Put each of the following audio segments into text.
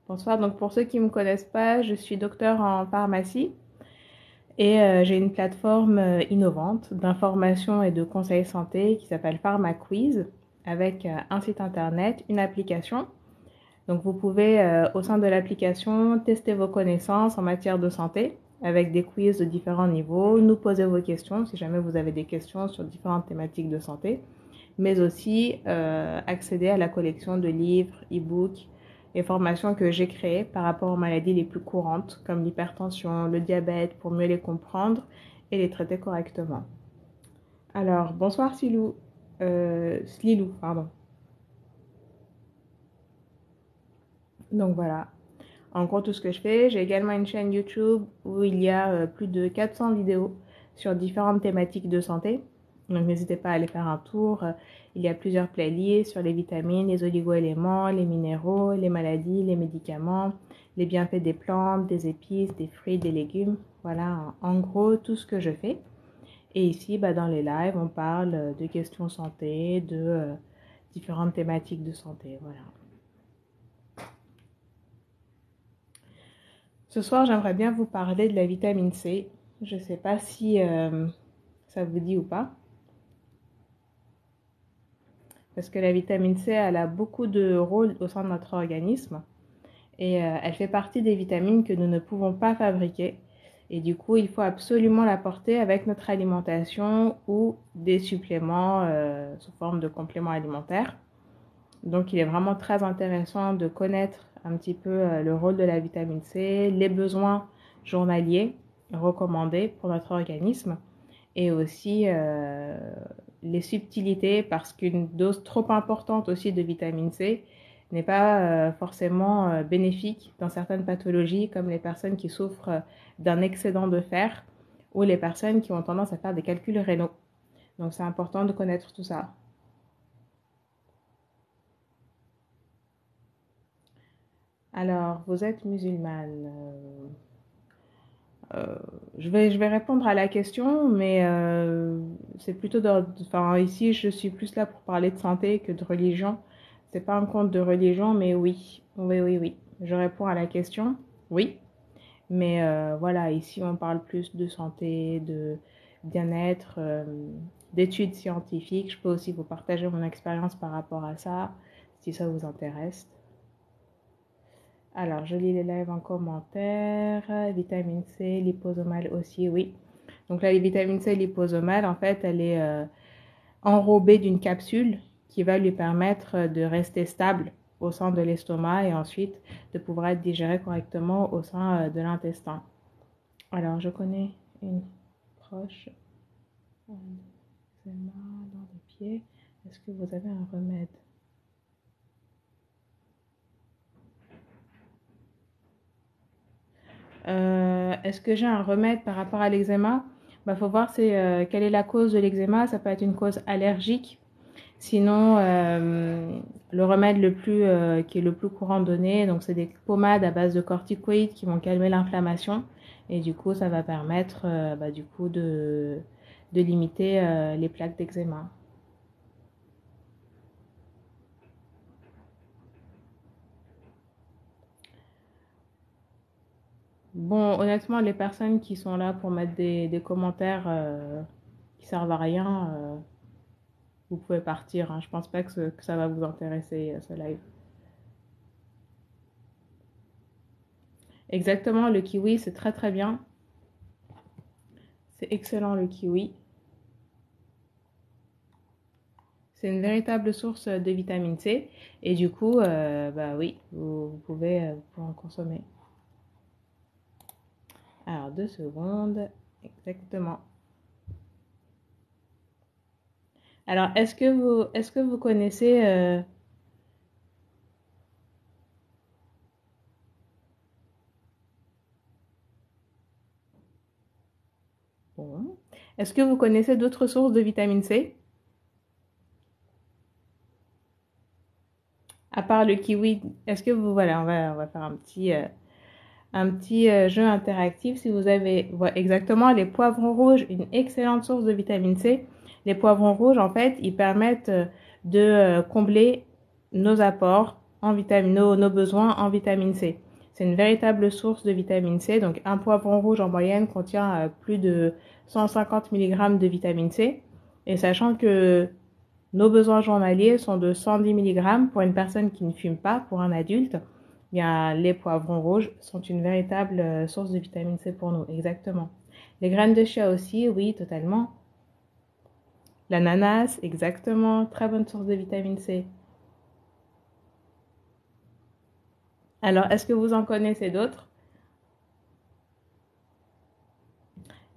Bonsoir, donc pour ceux qui ne me connaissent pas, je suis docteur en pharmacie et j'ai une plateforme innovante d'information et de conseils santé qui s'appelle PharmaQuiz avec un site internet, une application. Donc vous pouvez au sein de l'application tester vos connaissances en matière de santé avec des quiz de différents niveaux, nous poser vos questions si jamais vous avez des questions sur différentes thématiques de santé, mais aussi accéder à la collection de livres, e-books et formations que j'ai créées par rapport aux maladies les plus courantes, comme l'hypertension, le diabète, pour mieux les comprendre et les traiter correctement. Alors, bonsoir Silou. Slilou, pardon. Donc voilà, en gros tout ce que je fais. J'ai également une chaîne YouTube où il y a plus de 400 vidéos sur différentes thématiques de santé. Donc n'hésitez pas à aller faire un tour. Il y a plusieurs playlists sur les vitamines, les oligo-éléments, les minéraux, les maladies, les médicaments, les bienfaits des plantes, des épices, des fruits, des légumes. Voilà en gros tout ce que je fais. Et ici, dans les lives, on parle de questions santé, de différentes thématiques de santé. Voilà. Ce soir, j'aimerais bien vous parler de la vitamine C. Je ne sais pas si ça vous dit ou pas. Parce que la vitamine C, elle a beaucoup de rôles au sein de notre organisme. Et elle fait partie des vitamines que nous ne pouvons pas fabriquer. Et du coup, il faut absolument l'apporter avec notre alimentation ou des suppléments sous forme de compléments alimentaires. Donc, il est vraiment très intéressant de connaître un petit peu le rôle de la vitamine C, les besoins journaliers recommandés pour notre organisme et aussi les subtilités parce qu'une dose trop importante aussi de vitamine C n'est pas forcément bénéfique dans certaines pathologies comme les personnes qui souffrent d'un excédent de fer ou les personnes qui ont tendance à faire des calculs rénaux. Donc c'est important de connaître tout ça. Alors, vous êtes musulmane. Je vais répondre à la question, mais c'est plutôt enfin, ici, je suis plus là pour parler de santé que de religion. C'est pas un compte de religion, mais oui. Oui, oui, oui. Je réponds à la question, oui. Mais voilà, ici, on parle plus de santé, de bien-être, d'études scientifiques. Je peux aussi vous partager mon expérience par rapport à ça, si ça vous intéresse. Alors, je lis les lives en commentaire. Vitamine C, liposomale aussi, oui. Donc là, les vitamines C liposomale, en fait, elle est enrobée d'une capsule qui va lui permettre de rester stable au sein de l'estomac et ensuite de pouvoir être digérée correctement au sein de l'intestin. Alors, je connais une proche eczéma dans les pieds. Est-ce que vous avez un remède? Est-ce que j'ai un remède par rapport à l'eczéma? Faut voir quelle est la cause de l'eczéma. Ça peut être une cause allergique. Sinon, le remède qui est le plus courant donné, donc c'est des pommades à base de corticoïdes qui vont calmer l'inflammation. Et du coup, ça va permettre du coup de limiter les plaques d'eczéma. Bon, honnêtement, les personnes qui sont là pour mettre des commentaires qui servent à rien, vous pouvez partir. Hein. Je pense pas que ça va vous intéresser, ce live. Exactement, le kiwi, c'est très très bien. C'est excellent le kiwi. C'est une véritable source de vitamine C. Et du coup, oui, vous pouvez en consommer. Alors, 2 secondes. Exactement. Alors, est-ce que vous connaissez... Bon. Est-ce que vous connaissez d'autres sources de vitamine C? À part le kiwi, est-ce que vous... Voilà, on va faire un petit jeu interactif. Si vous avez exactement les poivrons rouges, une excellente source de vitamine C. Les poivrons rouges, en fait, ils permettent de combler nos apports en nos besoins en vitamine C. C'est une véritable source de vitamine C. Donc, un poivron rouge en moyenne contient plus de 150 mg de vitamine C. Et sachant que nos besoins journaliers sont de 110 mg pour une personne qui ne fume pas, pour un adulte, eh bien, les poivrons rouges sont une véritable source de vitamine C pour nous. Exactement. Les graines de chia aussi, oui, totalement. L'ananas, exactement. Très bonne source de vitamine C. Alors, est-ce que vous en connaissez d'autres?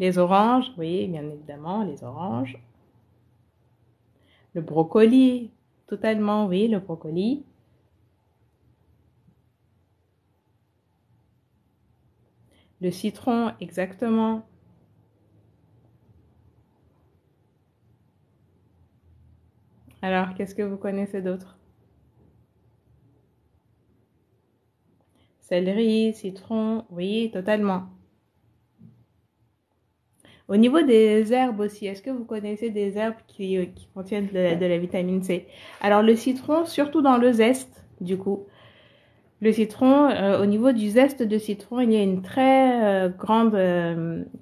Les oranges, oui, bien évidemment, les oranges. Le brocoli, totalement, oui, le brocoli. Le citron, exactement. Alors, qu'est-ce que vous connaissez d'autre? Céleri, citron, oui, totalement. Au niveau des herbes aussi, est-ce que vous connaissez des herbes qui contiennent de la vitamine C? Alors, le citron, surtout dans le zeste, du coup. Le citron, au niveau du zeste de citron, il y a une très grande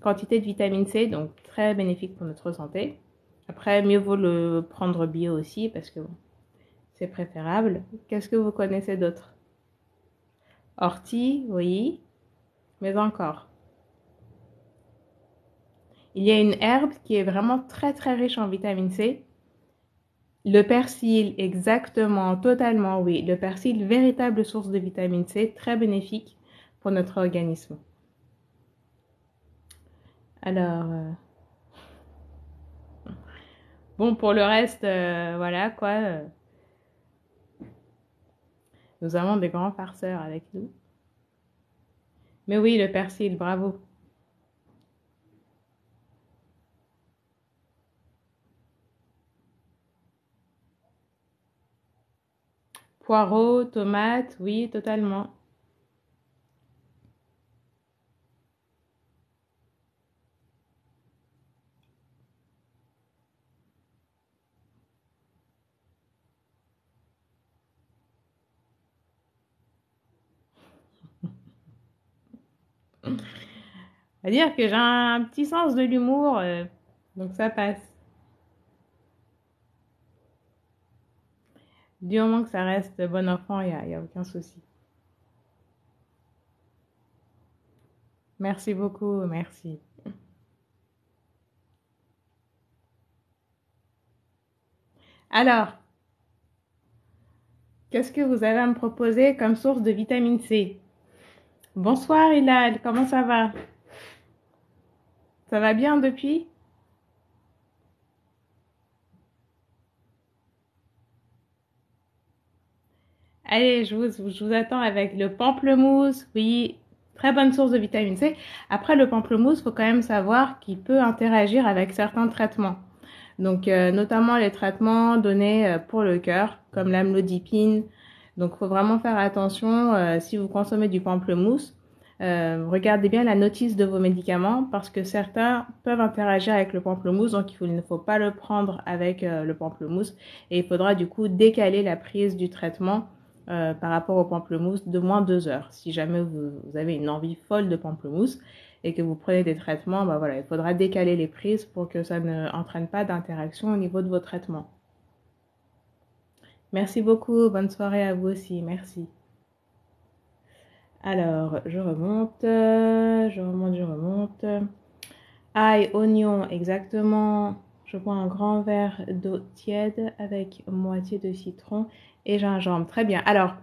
quantité de vitamine C, donc très bénéfique pour notre santé. Après, mieux vaut le prendre bio aussi parce que bon, c'est préférable. Qu'est-ce que vous connaissez d'autre? Ortie, oui, mais encore. Il y a une herbe qui est vraiment très très riche en vitamine C. Le persil, exactement, totalement, oui. Le persil, véritable source de vitamine C, très bénéfique pour notre organisme. Alors, bon, pour le reste, voilà quoi. Nous avons des grands farceurs avec nous. Mais oui, le persil, bravo. Poireaux, tomates, oui, totalement. C'est-à-dire que j'ai un petit sens de l'humour, donc ça passe. Du moment que ça reste bon enfant, y a aucun souci. Merci beaucoup, merci. Alors, qu'est-ce que vous avez à me proposer comme source de vitamine C? Bonsoir Hilal, comment ça va? Ça va bien depuis? Allez, je vous attends avec le pamplemousse. Oui, très bonne source de vitamine C. Après, le pamplemousse, il faut quand même savoir qu'il peut interagir avec certains traitements. Donc, notamment les traitements donnés pour le cœur, comme l'amlodipine. Donc, il faut vraiment faire attention si vous consommez du pamplemousse. Regardez bien la notice de vos médicaments parce que certains peuvent interagir avec le pamplemousse, donc il ne faut pas le prendre avec le pamplemousse et il faudra du coup décaler la prise du traitement par rapport au pamplemousse de moins 2 heures. Si jamais vous avez une envie folle de pamplemousse et que vous prenez des traitements, bah voilà, il faudra décaler les prises pour que ça ne entraîne pas d'interaction au niveau de vos traitements. Merci beaucoup, bonne soirée à vous aussi, merci. Alors, je remonte. Ail, oignon, exactement. Je bois un grand verre d'eau tiède avec moitié de citron et gingembre. Très bien. Alors,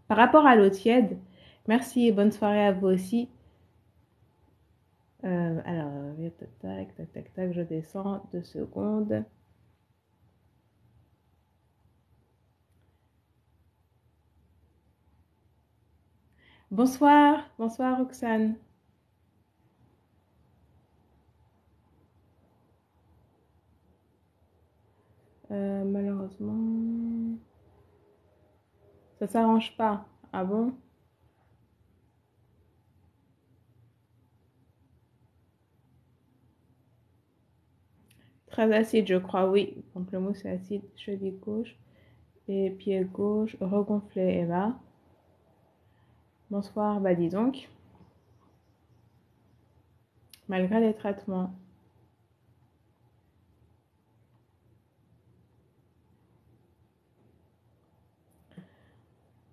par rapport à l'eau tiède, merci et bonne soirée à vous aussi. Alors, tac, tac, tac, tac, je descends 2 secondes. Bonsoir, bonsoir Roxane. Malheureusement, ça s'arrange pas. Ah bon? Très acide, je crois, oui. Pamplemousse c'est acide, cheville gauche. et pied gauche regonflé, Eva. Bonsoir, bah dis donc, malgré les traitements.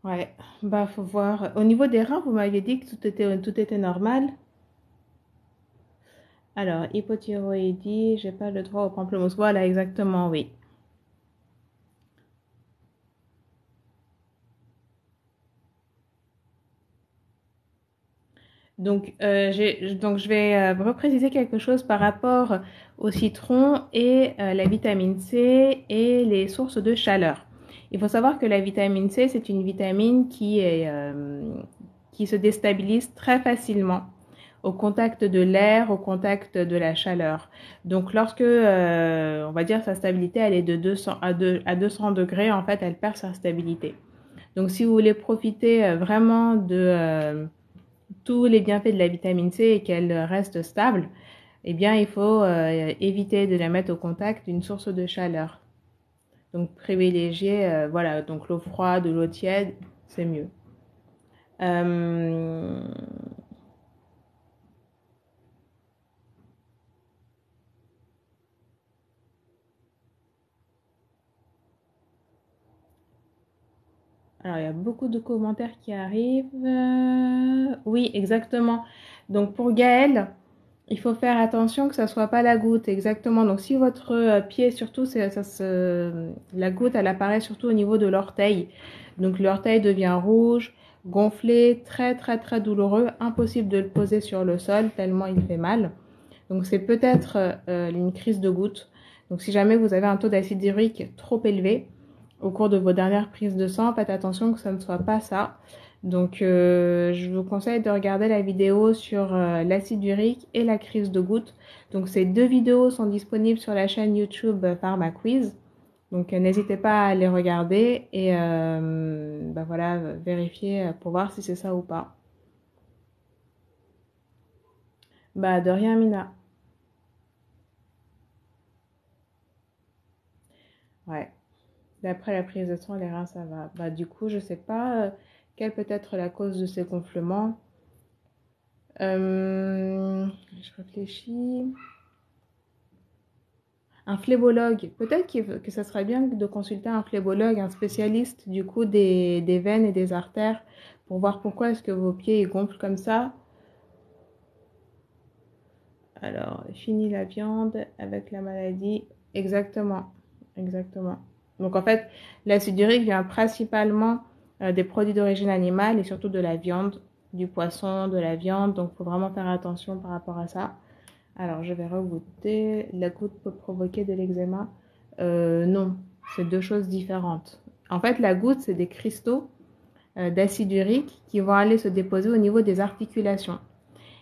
Ouais, bah faut voir. Au niveau des reins, vous m'aviez dit que tout était normal. Alors, hypothyroïdie, j'ai pas le droit au pamplemousse. Voilà, exactement, oui. Donc je vais repréciser quelque chose par rapport au citron et la vitamine C et les sources de chaleur. Il faut savoir que la vitamine C, c'est une vitamine qui se déstabilise très facilement au contact de l'air, au contact de la chaleur. Donc lorsque, on va dire, sa stabilité, elle est de 200 à 200 degrés, en fait, elle perd sa stabilité. Donc si vous voulez profiter vraiment de tous les bienfaits de la vitamine C et qu'elle reste stable, eh bien, il faut éviter de la mettre au contact d'une source de chaleur. Donc, privilégier, voilà, donc l'eau froide ou l'eau tiède, c'est mieux. Euh, alors, il y a beaucoup de commentaires qui arrivent. Oui, exactement. Donc, pour Gaëlle, il faut faire attention que ça soit pas la goutte, exactement. Donc, si votre pied, surtout, la goutte, elle apparaît surtout au niveau de l'orteil. Donc, l'orteil devient rouge, gonflé, très, très, très douloureux. Impossible de le poser sur le sol tellement il fait mal. Donc, c'est peut-être une crise de goutte. Donc, si jamais vous avez un taux d'acide urique trop élevé au cours de vos dernières prises de sang, faites attention que ça ne soit pas ça. Donc, je vous conseille de regarder la vidéo sur l'acide urique et la crise de goutte. Donc, ces deux vidéos sont disponibles sur la chaîne YouTube Pharma Quiz. Donc, n'hésitez pas à les regarder et bah voilà, vérifier pour voir si c'est ça ou pas. Bah, de rien, Mina. Ouais. D'après la prise de sang, les reins, ça va. Bah, du coup, je sais pas quelle peut être la cause de ces gonflements. Je réfléchis. Un phlébologue. Peut-être que ça serait bien de consulter un phlébologue, un spécialiste du coup des veines et des artères pour voir pourquoi est-ce que vos pieds gonflent comme ça. Alors, fini la viande avec la maladie. Exactement. Exactement. Donc en fait, l'acide urique vient principalement des produits d'origine animale et surtout de la viande, du poisson, de la viande. Donc il faut vraiment faire attention par rapport à ça. Alors, je vais regoûter. La goutte peut provoquer de l'eczéma. Non, c'est deux choses différentes. En fait, la goutte, c'est des cristaux d'acide urique qui vont aller se déposer au niveau des articulations.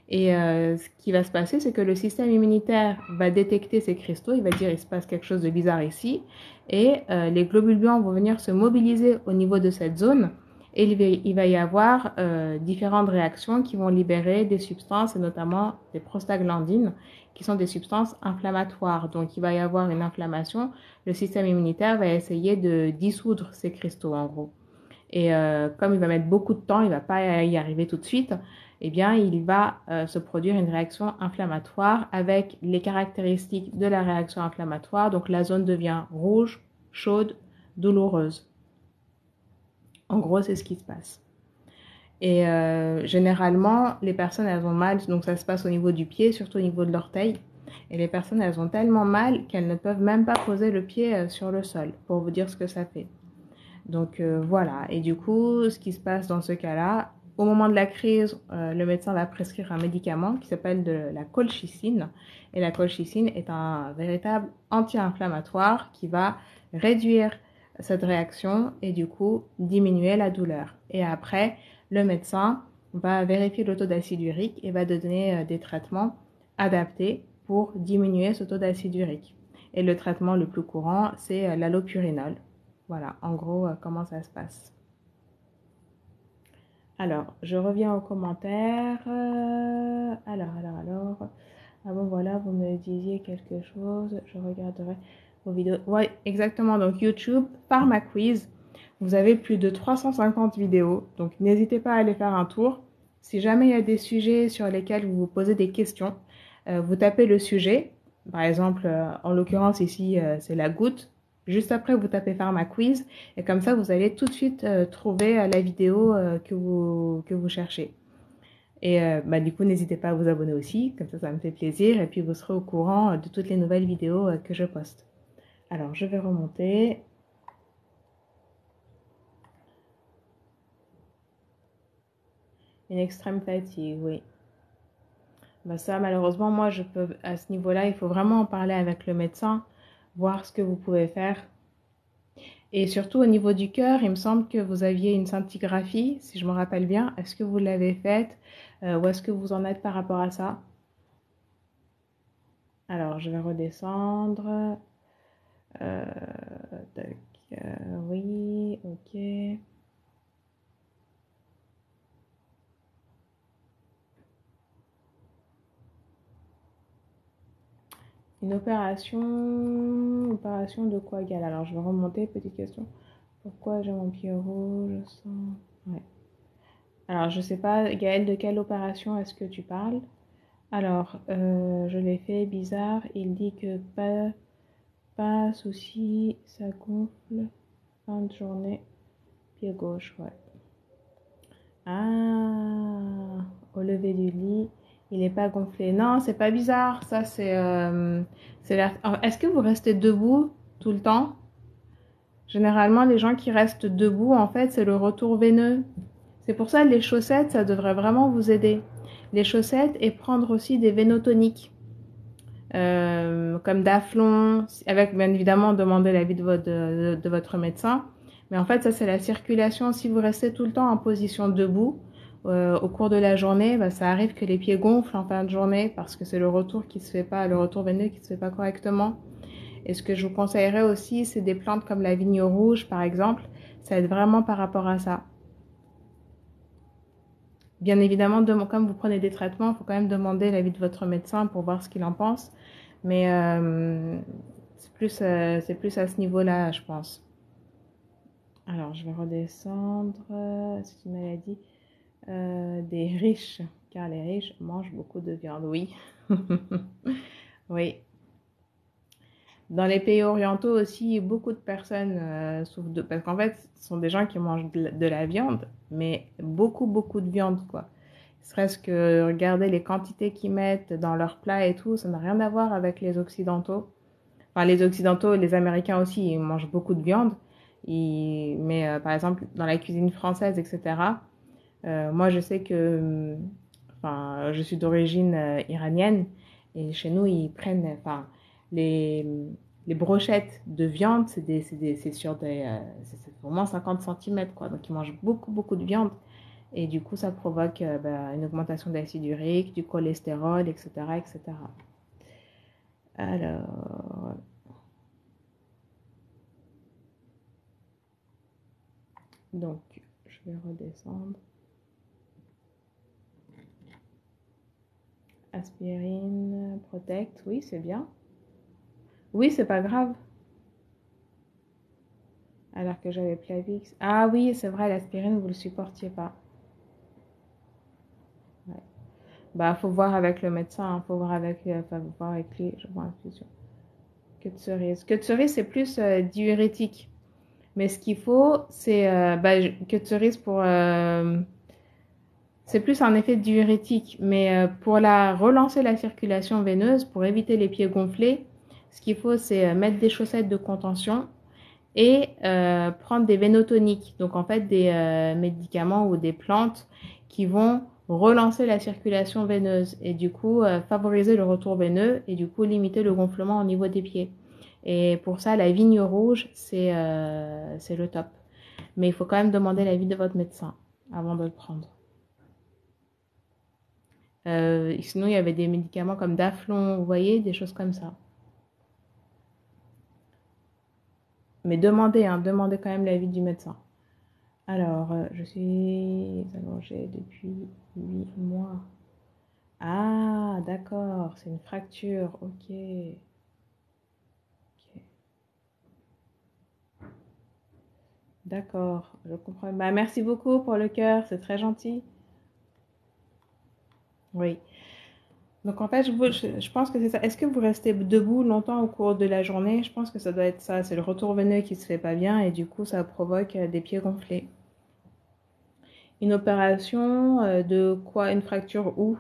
Et ce qui va se passer, c'est que le système immunitaire va détecter ces cristaux, il va dire il se passe quelque chose de bizarre ici, et les globules blancs vont venir se mobiliser au niveau de cette zone, et il va y avoir différentes réactions qui vont libérer des substances, et notamment des prostaglandines, qui sont des substances inflammatoires. Donc il va y avoir une inflammation, le système immunitaire va essayer de dissoudre ces cristaux en gros. Et comme il va mettre beaucoup de temps, il ne va pas y arriver tout de suite, eh bien, il va se produire une réaction inflammatoire avec les caractéristiques de la réaction inflammatoire. Donc, la zone devient rouge, chaude, douloureuse. En gros, c'est ce qui se passe. Et généralement, les personnes, elles ont mal, donc ça se passe au niveau du pied, surtout au niveau de l'orteil. Et les personnes, elles ont tellement mal qu'elles ne peuvent même pas poser le pied sur le sol, pour vous dire ce que ça fait. Donc voilà, et du coup, ce qui se passe dans ce cas-là, au moment de la crise, le médecin va prescrire un médicament qui s'appelle de la colchicine. Et la colchicine est un véritable anti-inflammatoire qui va réduire cette réaction et du coup diminuer la douleur. Et après, le médecin va vérifier le taux d'acide urique et va donner des traitements adaptés pour diminuer ce taux d'acide urique. Et le traitement le plus courant, c'est l'allopurinol. Voilà, en gros, comment ça se passe. Alors, je reviens aux commentaires. Alors. Ah bon, voilà, vous me disiez quelque chose. Je regarderai vos vidéos. Ouais, exactement. Donc, YouTube, Pharma Quiz. Vous avez plus de 350 vidéos, donc n'hésitez pas à aller faire un tour. Si jamais il y a des sujets sur lesquels vous vous posez des questions, vous tapez le sujet. Par exemple, en l'occurrence ici, c'est la goutte. Juste après, vous tapez Pharma Quiz et comme ça, vous allez tout de suite trouver la vidéo que vous cherchez. Et du coup, n'hésitez pas à vous abonner aussi, comme ça me fait plaisir. Et puis, vous serez au courant de toutes les nouvelles vidéos que je poste. Alors, je vais remonter. Une extrême fatigue, oui. Bah ça, malheureusement, moi, je peux, à ce niveau-là, il faut vraiment en parler avec le médecin, voir ce que vous pouvez faire. Et surtout au niveau du cœur, il me semble que vous aviez une scintigraphie, si je me rappelle bien. Est-ce que vous l'avez faite ou est-ce que vous en êtes par rapport à ça? Alors, je vais redescendre. Euh, tac, oui, ok. Une opération de quoi, Gal? Alors, je vais remonter, petite question. Pourquoi j'ai mon pied rouge sans... Ouais. Alors, je sais pas, Gaëlle, de quelle opération est-ce que tu parles? Alors, je l'ai fait, bizarre. Il dit que pas souci, ça gonfle. Fin de journée, pied gauche, ouais. Ah, au lever du lit, il n'est pas gonflé. Non, c'est pas bizarre. Ça, c'est l'air. Est-ce que vous restez debout tout le temps? Généralement, les gens qui restent debout, en fait, c'est le retour veineux. C'est pour ça que les chaussettes, ça devrait vraiment vous aider. Les chaussettes et prendre aussi des vénotoniques, comme Daflon, avec bien évidemment demander l'avis de votre médecin. Mais en fait, ça c'est la circulation. Si vous restez tout le temps en position debout, au cours de la journée, bah, ça arrive que les pieds gonflent en fin de journée parce que c'est le retour qui se fait pas, le retour veineux qui se fait pas correctement. Et ce que je vous conseillerais aussi, c'est des plantes comme la vigne rouge, par exemple. Ça aide vraiment par rapport à ça. Bien évidemment, comme vous prenez des traitements, il faut quand même demander l'avis de votre médecin pour voir ce qu'il en pense. Mais c'est plus à ce niveau-là, je pense. Alors, je vais redescendre. C'est une maladie des riches, car les riches mangent beaucoup de viande. Oui. Oui. Dans les pays orientaux aussi, beaucoup de personnes souffrent de... Parce qu'en fait, ce sont des gens qui mangent de la viande, mais beaucoup, beaucoup de viande, quoi. Serait-ce que regarder les quantités qu'ils mettent dans leurs plats et tout, ça n'a rien à voir avec les Occidentaux. Enfin, les Occidentaux, les Américains aussi, ils mangent beaucoup de viande. Mais par exemple, dans la cuisine française, etc., moi, je sais que... Enfin, je suis d'origine iranienne et chez nous, ils prennent... Enfin, les, les brochettes de viande, c'est sur c'est vraiment 50 centimètres, quoi. Donc, ils mangent beaucoup, beaucoup de viande. Et du coup, ça provoque une augmentation d'acide urique, du cholestérol, etc., etc. Alors, donc, je vais redescendre. Aspirine, Protect, oui, c'est bien. Oui, c'est pas grave. Alors que j'avais Plavix. Ah oui, c'est vrai, l'aspirine, vous le supportiez pas. Ouais. Bah, faut voir avec le médecin, hein, faut voir avec, faut voir avec lui, je vois infusion. Queue de cerise, c'est plus diurétique. Mais ce qu'il faut, c'est queue de cerise pour c'est plus un effet diurétique, mais pour relancer la circulation veineuse, pour éviter les pieds gonflés, ce qu'il faut, c'est mettre des chaussettes de contention et prendre des vénotoniques. Donc en fait, des médicaments ou des plantes qui vont relancer la circulation veineuse et du coup favoriser le retour veineux et du coup limiter le gonflement au niveau des pieds. Et pour ça, la vigne rouge, c'est le top. Mais il faut quand même demander l'avis de votre médecin avant de le prendre. Sinon, il y avait des médicaments comme Daflon, vous voyez, des choses comme ça. Mais demandez, hein, demandez quand même l'avis du médecin. Alors, je suis allongée depuis 8 mois. Ah, d'accord, c'est une fracture, ok. Ok. D'accord, je comprends. Bah, merci beaucoup pour le cœur, c'est très gentil. Oui. Donc en fait, je pense que c'est ça. Est-ce que vous restez debout longtemps au cours de la journée? Je pense que ça doit être ça. C'est le retour veineux qui se fait pas bien et du coup, ça provoque des pieds gonflés. Une opération de quoi? Une fracture où?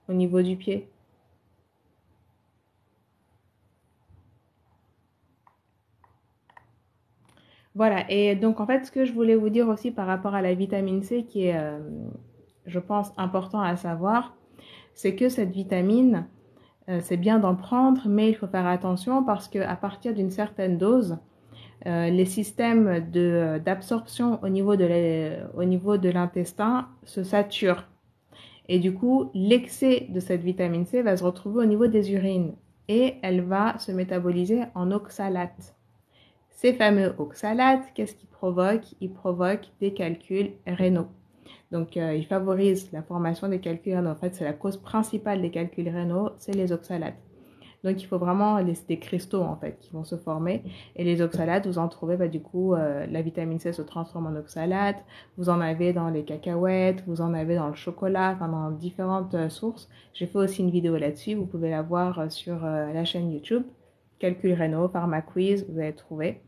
Au niveau du pied? Voilà. Et donc en fait, ce que je voulais vous dire aussi par rapport à la vitamine C qui est, je pense, important à savoir, c'est que cette vitamine, c'est bien d'en prendre, mais il faut faire attention parce qu'à partir d'une certaine dose, les systèmes d'absorption au niveau de l'intestin se saturent. Et du coup, l'excès de cette vitamine C va se retrouver au niveau des urines et elle va se métaboliser en oxalates. Ces fameux oxalates, qu'est-ce qu'ils provoquent? Ils provoquent des calculs rénaux. Donc, ils favorisent la formation des calculs rénaux. En fait, c'est la cause principale des calculs rénaux, c'est les oxalates. Donc, il faut vraiment des cristaux en fait qui vont se former. Et les oxalates, vous en trouvez, bah, du coup, la vitamine C se transforme en oxalate. Vous en avez dans les cacahuètes, vous en avez dans le chocolat, enfin dans différentes sources. J'ai fait aussi une vidéo là-dessus. Vous pouvez la voir sur la chaîne YouTube. Calcul rénaux, PharmaQuiz, vous allez trouver.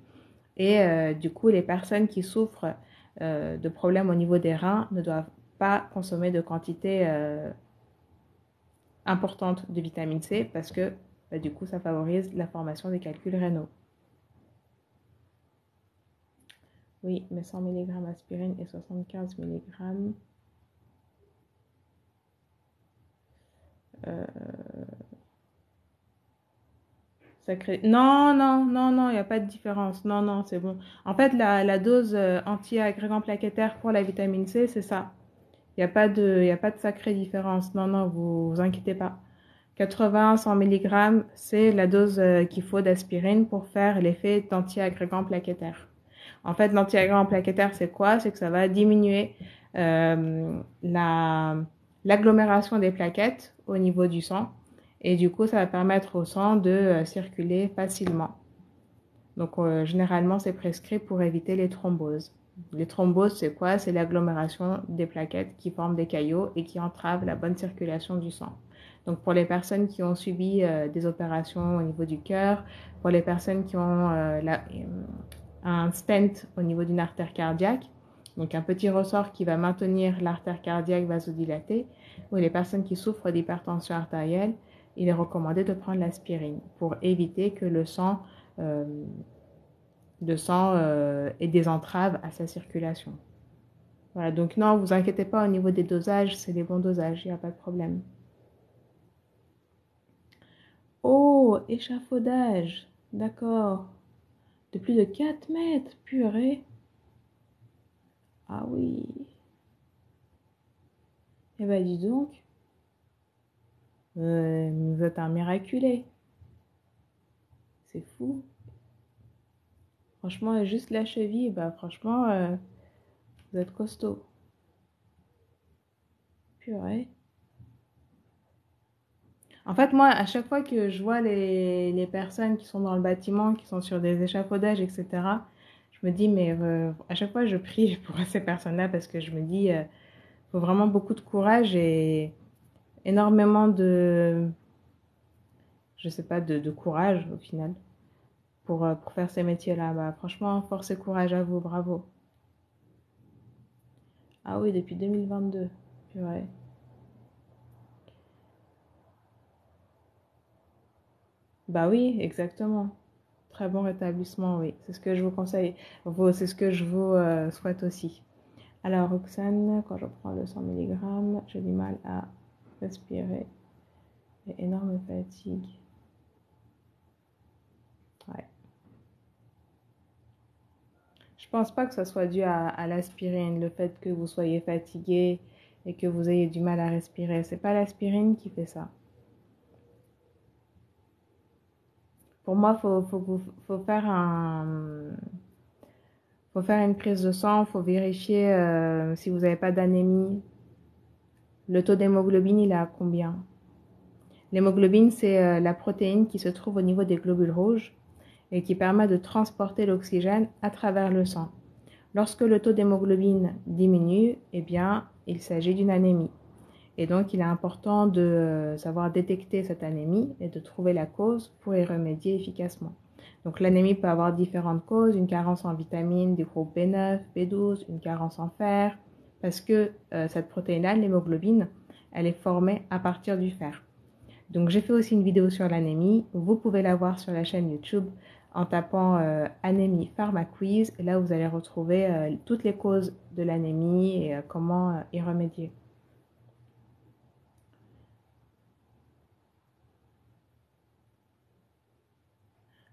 Et du coup, les personnes qui souffrent de problèmes au niveau des reins ne doivent pas consommer de quantité importante de vitamine C parce que bah, du coup, ça favorise la formation des calculs rénaux. Oui, mais 100 mg aspirine et 75 mg. Euh, ça crée... Non, non, non, non, il n'y a pas de différence. Non, non, c'est bon. En fait, la dose anti-agrégant plaquettaire pour la vitamine C, c'est ça. Il y a pas de sacrée différence. Non, non, vous inquiétez pas. 80-100 mg, c'est la dose qu'il faut d'aspirine pour faire l'effet d'anti-agrégant plaquettaire. En fait, l'anti-agrégant plaquettaire, c'est quoi? C'est que ça va diminuer l'agglomération des plaquettes au niveau du sang. Et du coup, ça va permettre au sang de circuler facilement. Donc, généralement, c'est prescrit pour éviter les thromboses. Les thromboses, c'est quoi? C'est l'agglomération des plaquettes qui forment des caillots et qui entravent la bonne circulation du sang. Donc, pour les personnes qui ont subi des opérations au niveau du cœur, pour les personnes qui ont un stent au niveau d'une artère cardiaque, donc un petit ressort qui va maintenir l'artère cardiaque vasodilatée, ou les personnes qui souffrent d'hypertension artérielle, il est recommandé de prendre l'aspirine pour éviter que le sang euh, ait des entraves à sa circulation. Voilà, donc non, vous inquiétez pas au niveau des dosages, c'est des bons dosages, il n'y a pas de problème. Oh, échafaudage, d'accord. De plus de 4 mètres, purée. Ah oui. Eh ben dis donc, vous êtes un miraculé. C'est fou. Franchement, juste la cheville, bah franchement, vous êtes costaud. Purée. En fait, moi, à chaque fois que je vois les personnes qui sont dans le bâtiment, qui sont sur des échafaudages, etc., je me dis, mais à chaque fois, je prie pour ces personnes-là parce que je me dis, faut vraiment beaucoup de courage et énormément de, je sais pas, de courage au final pour faire ces métiers-là. Bah, franchement, force et courage à vous, bravo. Ah oui, depuis 2022. Purée. Bah oui, exactement. Très bon rétablissement, oui. C'est ce que je vous conseille. C'est ce que je vous souhaite aussi. Alors, Roxane, quand je prends le 100 mg, j'ai du mal à respirer. Et énorme fatigue. Ouais. Je pense pas que ça soit dû à l'aspirine, le fait que vous soyez fatigué et que vous ayez du mal à respirer. C'est pas l'aspirine qui fait ça. Pour moi, faut faire faut faire une prise de sang, faut vérifier si vous n'avez pas d'anémie. Le taux d'hémoglobine, il est à combien? L'hémoglobine, c'est la protéine qui se trouve au niveau des globules rouges et qui permet de transporter l'oxygène à travers le sang. Lorsque le taux d'hémoglobine diminue, eh bien, il s'agit d'une anémie. Et donc, il est important de savoir détecter cette anémie et de trouver la cause pour y remédier efficacement. Donc, l'anémie peut avoir différentes causes, une carence en vitamines du groupe B9, B12, une carence en fer, parce que cette protéine-là, l'hémoglobine, elle est formée à partir du fer. Donc, j'ai fait aussi une vidéo sur l'anémie. Vous pouvez la voir sur la chaîne YouTube en tapant anémie Pharma Quiz. Et là, vous allez retrouver toutes les causes de l'anémie et comment y remédier.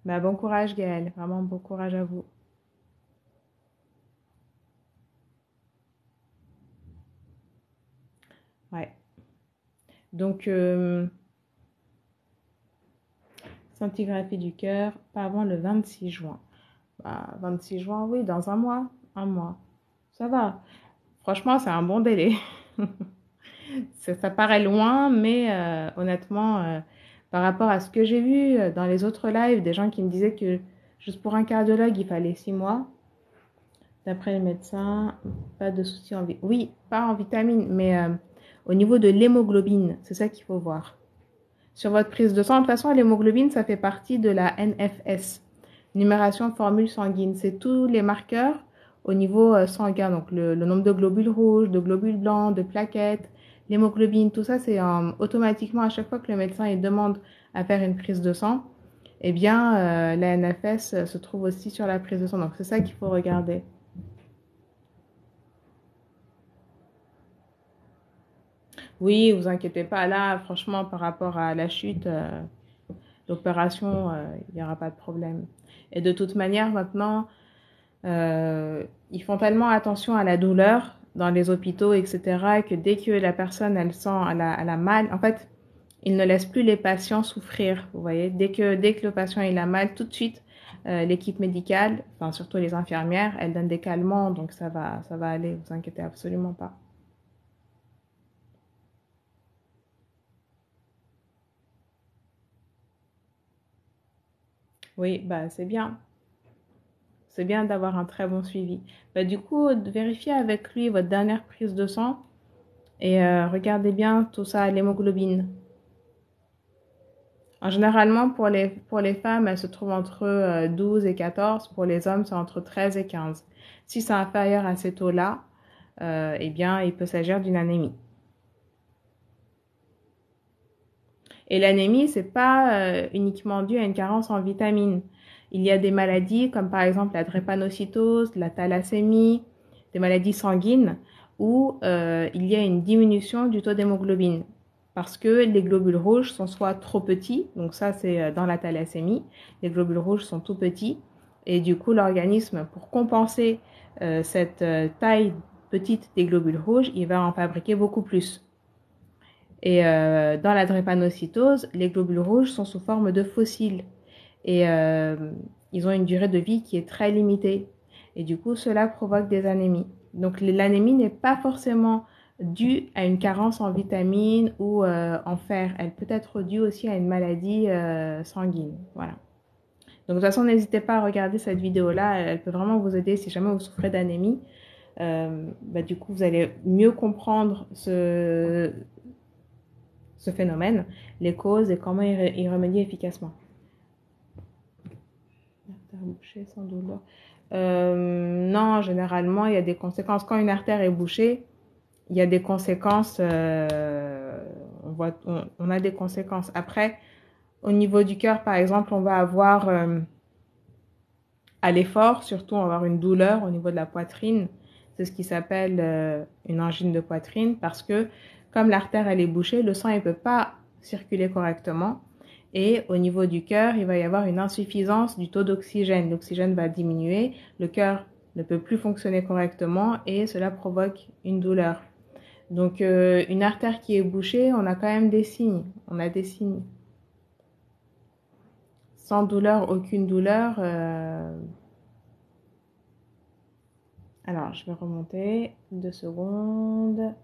Bah, bon courage, Gaëlle. Vraiment bon courage à vous. Ouais. Donc, scintigraphie du cœur, pas avant le 26 juin. Bah, 26 juin, oui, dans un mois. Un mois. Ça va. Franchement, c'est un bon délai. Ça paraît loin, mais honnêtement, par rapport à ce que j'ai vu dans les autres lives, des gens qui me disaient que juste pour un cardiologue, il fallait 6 mois. D'après les médecins, pas de souci en vitamine. Oui, pas en vitamine, mais au niveau de l'hémoglobine, c'est ça qu'il faut voir. Sur votre prise de sang, de toute façon, l'hémoglobine, ça fait partie de la NFS, numération formule sanguine. C'est tous les marqueurs au niveau sanguin, donc le nombre de globules rouges, de globules blancs, de plaquettes, l'hémoglobine, tout ça, c'est automatiquement à chaque fois que le médecin il demande à faire une prise de sang, eh bien, la NFS se trouve aussi sur la prise de sang. Donc, c'est ça qu'il faut regarder. Oui, vous inquiétez pas. Là, franchement, par rapport à la chute, l'opération, il n'y aura pas de problème. Et de toute manière, maintenant, ils font tellement attention à la douleur dans les hôpitaux, etc., que dès que la personne, elle sent, elle a mal, en fait, ils ne laissent plus les patients souffrir. Vous voyez, dès que le patient il a mal, tout de suite, l'équipe médicale, enfin surtout les infirmières, elles donnent des calmants, donc ça va aller. Vous inquiétez absolument pas. Oui, bah c'est bien. C'est bien d'avoir un très bon suivi. Bah, du coup, vérifiez avec lui votre dernière prise de sang et regardez bien tout ça, l'hémoglobine. En généralement, pour les femmes, elle se trouve entre 12 et 14. Pour les hommes, c'est entre 13 et 15. Si c'est inférieur à ces taux-là, eh bien, il peut s'agir d'une anémie. Et l'anémie, c'est pas uniquement dû à une carence en vitamines. Il y a des maladies comme par exemple la drépanocytose, la thalassémie, des maladies sanguines où il y a une diminution du taux d'hémoglobine parce que les globules rouges sont soit trop petits, donc ça c'est dans la thalassémie, les globules rouges sont tout petits et du coup l'organisme pour compenser cette taille petite des globules rouges, il va en fabriquer beaucoup plus. Et dans la drépanocytose, les globules rouges sont sous forme de fossiles et ils ont une durée de vie qui est très limitée. Et du coup, cela provoque des anémies. Donc l'anémie n'est pas forcément due à une carence en vitamines ou en fer. Elle peut être due aussi à une maladie sanguine. Voilà. Donc de toute façon, n'hésitez pas à regarder cette vidéo-là. Elle peut vraiment vous aider si jamais vous souffrez d'anémie. Bah, du coup, vous allez mieux comprendre ce phénomène, les causes et comment y remédier efficacement. Artère bouchée sans douleur. Non, généralement, il y a des conséquences. Quand une artère est bouchée, il y a des conséquences. On a des conséquences. Après, au niveau du cœur, par exemple, on va avoir à l'effort, surtout, on va avoir une douleur au niveau de la poitrine. C'est ce qui s'appelle une angine de poitrine parce que comme l'artère elle est bouchée, le sang ne peut pas circuler correctement. Et au niveau du cœur, il va y avoir une insuffisance du taux d'oxygène. L'oxygène va diminuer, le cœur ne peut plus fonctionner correctement et cela provoque une douleur. Donc une artère qui est bouchée, on a quand même des signes. On a des signes. Sans douleur, aucune douleur. Alors, je vais remonter. 2 secondes.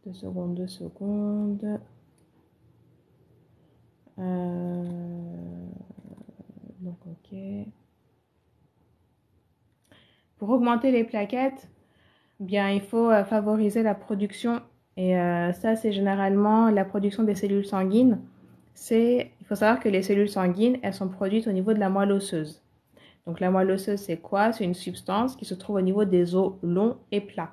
2 secondes, 2 secondes. Donc, ok. Pour augmenter les plaquettes, bien, il faut favoriser la production. Et ça, c'est généralement la production des cellules sanguines. Il faut savoir que les cellules sanguines, elles sont produites au niveau de la moelle osseuse. Donc la moelle osseuse, c'est quoi? C'est une substance qui se trouve au niveau des os longs et plats.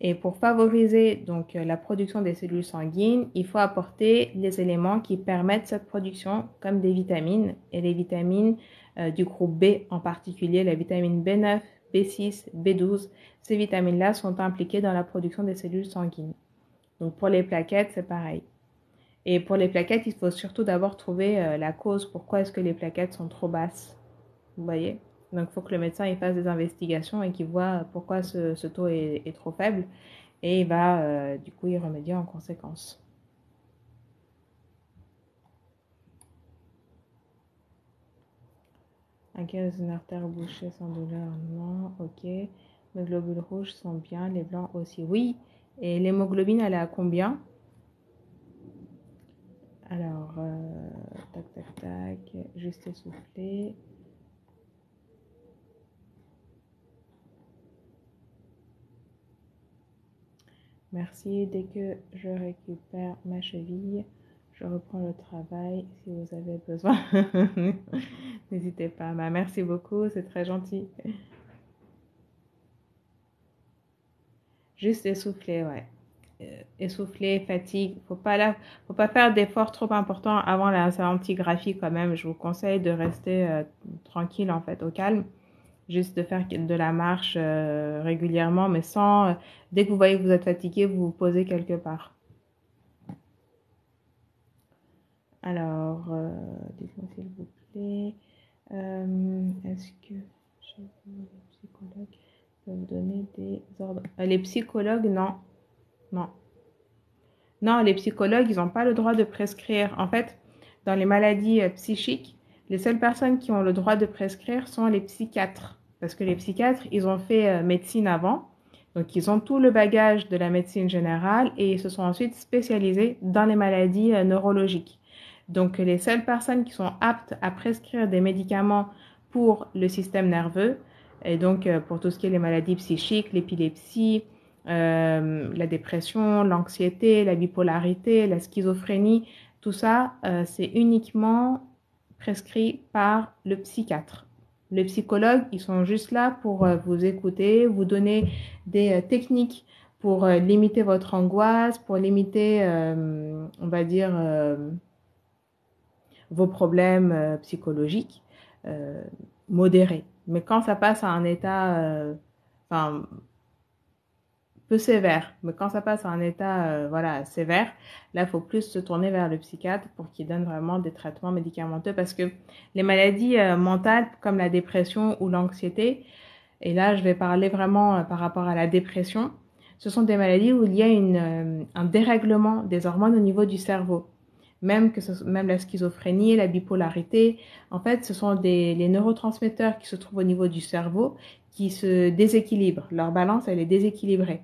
Et pour favoriser donc la production des cellules sanguines, il faut apporter les éléments qui permettent cette production, comme des vitamines, et les vitamines du groupe B en particulier, la vitamine B9, B6, B12. Ces vitamines-là sont impliquées dans la production des cellules sanguines. Donc pour les plaquettes, c'est pareil. Et pour les plaquettes, il faut surtout d'abord trouver la cause. Pourquoi est-ce que les plaquettes sont trop basses? Vous voyez? Donc il faut que le médecin il fasse des investigations et qu'il voit pourquoi ce taux est trop faible. Et il va du coup y remédier en conséquence. Inquiet dans une artère bouchée sans douleur, non, ok. Mes globules rouges sont bien, les blancs aussi, oui. Et l'hémoglobine, elle est à combien? Alors, tac, tac, tac, juste essouffler. Merci, dès que je récupère ma cheville, je reprends le travail. Si vous avez besoin, n'hésitez pas. Bah, merci beaucoup, c'est très gentil. Juste essouffler, ouais. Essouffler, fatigue. Faut pas faire d'efforts trop importants avant la scintigraphie quand même. Je vous conseille de rester tranquille en fait, au calme. Juste de faire de la marche régulièrement, mais sans. Dès que vous voyez que vous êtes fatigué, vous vous posez quelque part. Alors, dites-moi s'il vous plaît. Est-ce que chez vous, les psychologues peuvent donner des ordres? Les psychologues, non. Non. Non, les psychologues, ils n'ont pas le droit de prescrire. En fait, dans les maladies psychiques, les seules personnes qui ont le droit de prescrire sont les psychiatres. Parce que les psychiatres, ils ont fait médecine avant. Donc, ils ont tout le bagage de la médecine générale et ils se sont ensuite spécialisés dans les maladies neurologiques. Donc, les seules personnes qui sont aptes à prescrire des médicaments pour le système nerveux, et donc pour tout ce qui est les maladies psychiques, l'épilepsie, la dépression, l'anxiété, la bipolarité, la schizophrénie, tout ça, c'est uniquement prescrit par le psychiatre. Les psychologues, ils sont juste là pour vous écouter, vous donner des techniques pour limiter votre angoisse, pour limiter, on va dire, vos problèmes psychologiques euh, modérés. Mais quand ça passe à un état, enfin, peu sévère, mais quand ça passe à un état voilà, sévère, là, il faut plus se tourner vers le psychiatre pour qu'il donne vraiment des traitements médicamenteux parce que les maladies mentales comme la dépression ou l'anxiété, et là, je vais parler vraiment par rapport à la dépression, ce sont des maladies où il y a un dérèglement des hormones au niveau du cerveau. Même la schizophrénie, la bipolarité, en fait, ce sont les neurotransmetteurs qui se trouvent au niveau du cerveau qui se déséquilibrent. Leur balance, elle est déséquilibrée.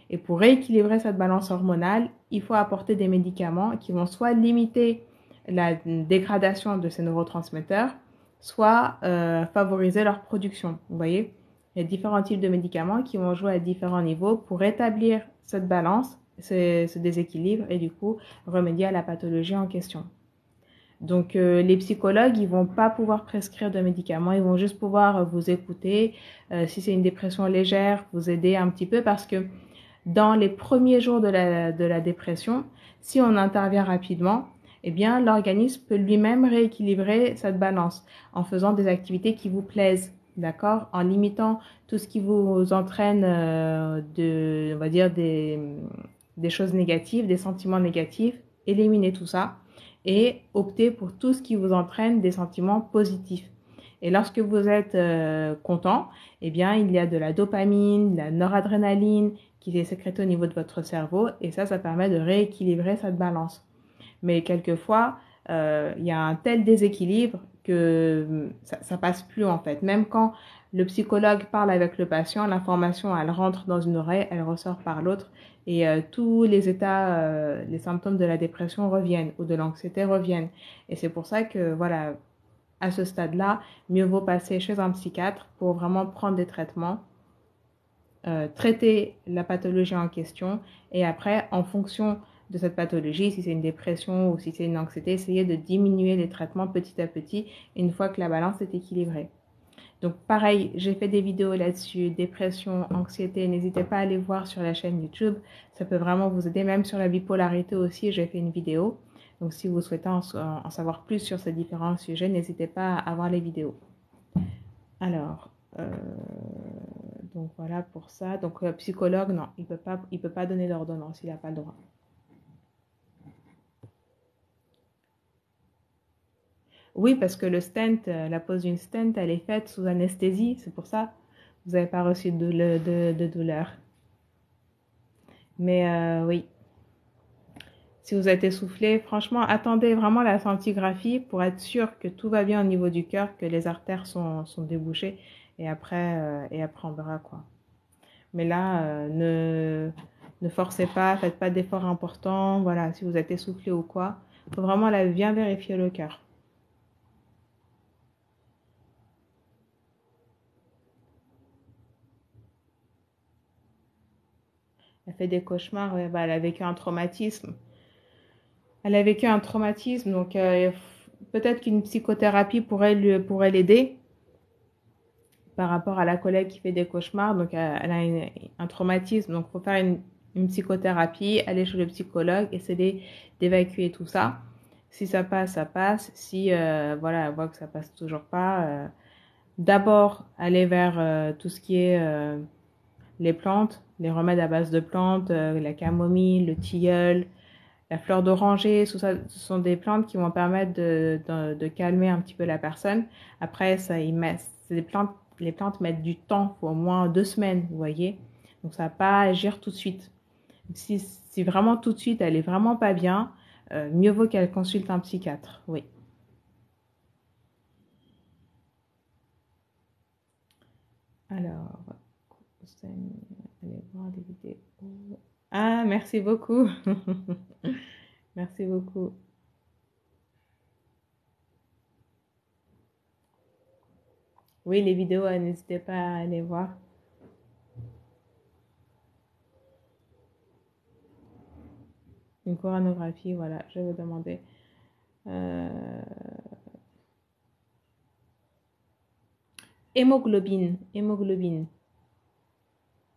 Et pour rééquilibrer cette balance hormonale, il faut apporter des médicaments qui vont soit limiter la dégradation de ces neurotransmetteurs, soit favoriser leur production. Vous voyez, il y a différents types de médicaments qui vont jouer à différents niveaux pour rétablir cette balance, ce déséquilibre et du coup remédier à la pathologie en question. Donc les psychologues, ils vont pas pouvoir prescrire de médicaments, ils vont juste pouvoir vous écouter. Si c'est une dépression légère, vous aider un petit peu parce que dans les premiers jours de la dépression, si on intervient rapidement, eh bien, l'organisme peut lui-même rééquilibrer cette balance en faisant des activités qui vous plaisent, d'accord? En limitant tout ce qui vous entraîne on va dire, des choses négatives, des sentiments négatifs, éliminer tout ça et opter pour tout ce qui vous entraîne des sentiments positifs. Et lorsque vous êtes content, eh bien, il y a de la dopamine, de la noradrénaline qui est sécrétée au niveau de votre cerveau et ça permet de rééquilibrer cette balance. Mais quelquefois, il y a un tel déséquilibre que ça passe plus en fait. Même quand le psychologue parle avec le patient, l'information, elle rentre dans une oreille, elle ressort par l'autre et tous les états, les symptômes de la dépression reviennent ou de l'anxiété reviennent. Et c'est pour ça que, voilà, à ce stade-là, mieux vaut passer chez un psychiatre pour vraiment prendre des traitements traiter la pathologie en question et après, en fonction de cette pathologie, si c'est une dépression ou si c'est une anxiété, essayer de diminuer les traitements petit à petit une fois que la balance est équilibrée. Donc pareil, j'ai fait des vidéos là-dessus, dépression, anxiété, n'hésitez pas à aller voir sur la chaîne YouTube, ça peut vraiment vous aider, même sur la bipolarité aussi, j'ai fait une vidéo. Donc si vous souhaitez en savoir plus sur ces différents sujets, n'hésitez pas à voir les vidéos. Alors, donc voilà pour ça. Donc psychologue, non, il peut pas donner d'ordonnance, il n'a pas le droit. Oui, parce que le stent, la pose d'une stent, elle est faite sous anesthésie, c'est pour ça. Vous n'avez pas reçu de douleur. Mais oui, si vous êtes essoufflé, franchement, attendez vraiment la scintigraphie pour être sûr que tout va bien au niveau du cœur, que les artères sont débouchées. Et après, on verra quoi. Mais là, ne forcez pas, faites pas d'efforts importants. Voilà, si vous êtes essoufflé ou quoi, il faut vraiment bien vérifier le cœur. Elle fait des cauchemars, ouais, bah, elle a vécu un traumatisme. Elle a vécu un traumatisme, donc peut-être qu'une psychothérapie pourrait l'aider par rapport à la collègue qui fait des cauchemars. Donc elle a un traumatisme, donc il faut faire une psychothérapie, aller chez le psychologue, essayer d'évacuer tout ça. Si ça passe, ça passe. Si voilà, elle voit que ça passe toujours pas, d'abord aller vers tout ce qui est les plantes, les remèdes à base de plantes, la camomille, le tilleul, la fleur d'oranger, tout ça, ce sont des plantes qui vont permettre de calmer un petit peu la personne. Après, c'est des plantes, les plantes mettent du temps, il faut au moins 2 semaines, vous voyez. Donc ça va pas agir tout de suite. Si vraiment tout de suite elle est vraiment pas bien, mieux vaut qu'elle consulte un psychiatre, oui. Alors, allez voir des vidéos. Ah, merci beaucoup. Merci beaucoup. Oui, les vidéos, n'hésitez pas à aller voir. Une coronographie, voilà, je vais vous demander. Euh, Hémoglobine, hémoglobine.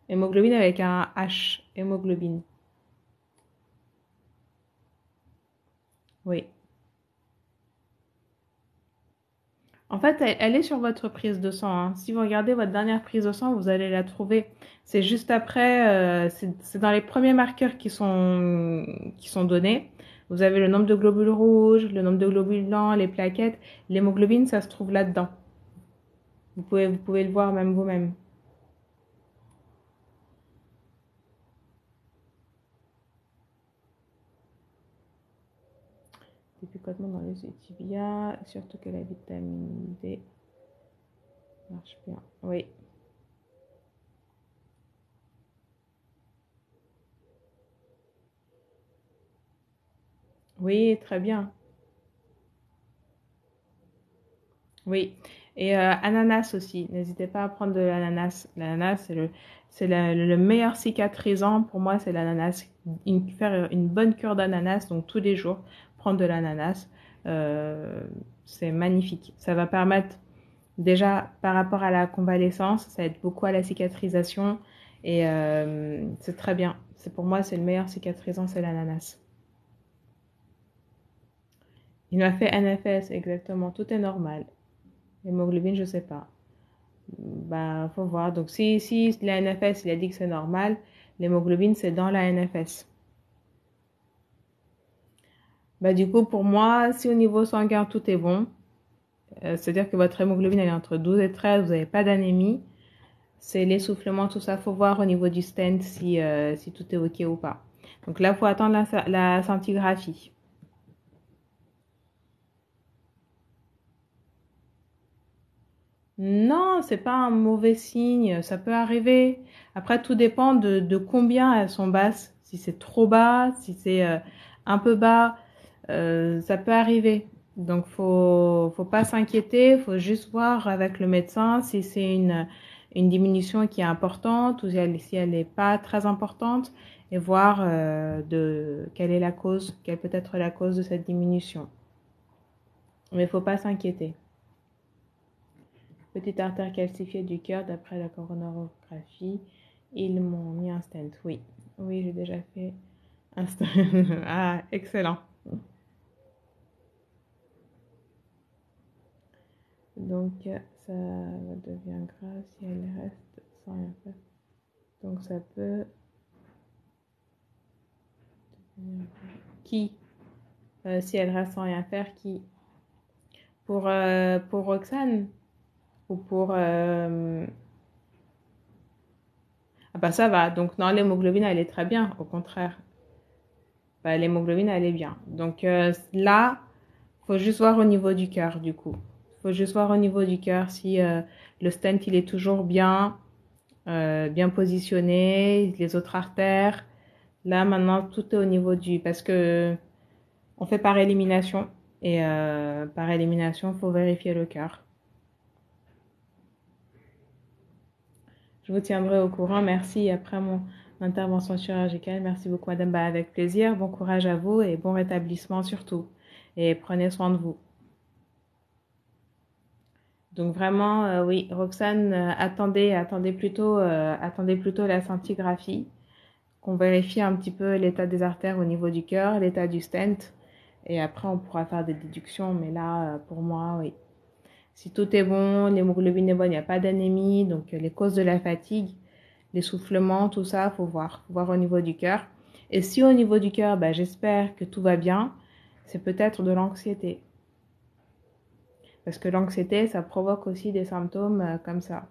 Hémoglobine avec un H, hémoglobine. Oui. En fait, elle est sur votre prise de sang, hein. Si vous regardez votre dernière prise de sang, vous allez la trouver. C'est juste après, c'est dans les premiers marqueurs qui sont donnés. Vous avez le nombre de globules rouges, le nombre de globules blancs, les plaquettes. L'hémoglobine, ça se trouve là-dedans. Vous pouvez le voir même vous-même. Des picotements dans les tibias, surtout que la vitamine D marche bien. Oui. Oui, très bien. Oui. Et ananas aussi. N'hésitez pas à prendre de l'ananas. L'ananas, c'est le meilleur cicatrisant. Pour moi, c'est l'ananas. Faire une bonne cure d'ananas, donc tous les jours, prendre de l'ananas. Euh, c'est magnifique. Ça va permettre, déjà, par rapport à la convalescence, ça aide beaucoup à la cicatrisation. Et c'est très bien. Pour moi, c'est le meilleur cicatrisant, c'est l'ananas. Il m'a fait NFS, exactement. Tout est normal. L'hémoglobine, je sais pas. Bah, faut voir. Donc, si la NFS, il a dit que c'est normal, l'hémoglobine, c'est dans la NFS. Bah, du coup, pour moi, si au niveau sanguin, tout est bon, c'est-à-dire que votre hémoglobine, elle est entre 12 et 13, vous n'avez pas d'anémie, c'est l'essoufflement, tout ça, faut voir au niveau du stent si tout est OK ou pas. Donc là, il faut attendre la scintigraphie. Non, c'est pas un mauvais signe, ça peut arriver. Après, tout dépend de combien elles sont basses. Si c'est trop bas, si c'est un peu bas, ça peut arriver. Donc, faut pas s'inquiéter, faut juste voir avec le médecin si c'est une diminution qui est importante ou si elle n'est pas très importante et voir quelle est la cause, quelle peut être la cause de cette diminution. Mais il ne faut pas s'inquiéter. Petite artère calcifiée du cœur d'après la coronarographie. Ils m'ont mis un stent. Oui, oui, j'ai déjà fait un stent. Ah, excellent. Donc, ça devient grave si elle reste sans rien faire. Donc, ça peut... Qui si elle reste sans rien faire, qui pour Roxane ou pour... Ah bah ça va. Donc, non, l'hémoglobine, elle est très bien. Au contraire. Bah, l'hémoglobine, elle est bien. Donc, là, faut juste voir au niveau du cœur, du coup. Faut juste voir au niveau du cœur si le stent, il est toujours bien, bien positionné, les autres artères. Là, maintenant, tout est au niveau du... Parce que on fait par élimination. Et par élimination, il faut vérifier le cœur. Je vous tiendrai au courant. Merci. Après mon intervention chirurgicale, merci beaucoup, madame. Bah, avec plaisir. Bon courage à vous et bon rétablissement surtout. Et prenez soin de vous. Donc vraiment, oui, Roxane, attendez plutôt la scintigraphie, qu'on vérifie un petit peu l'état des artères au niveau du cœur, l'état du stent. Et après, on pourra faire des déductions. Mais là, pour moi, oui. Si tout est bon, l'hémoglobine est bonne, il n'y a pas d'anémie, donc les causes de la fatigue, l'essoufflement, tout ça, faut voir au niveau du cœur. Et si au niveau du cœur, bah, j'espère que tout va bien, c'est peut-être de l'anxiété. Parce que l'anxiété, ça provoque aussi des symptômes comme ça.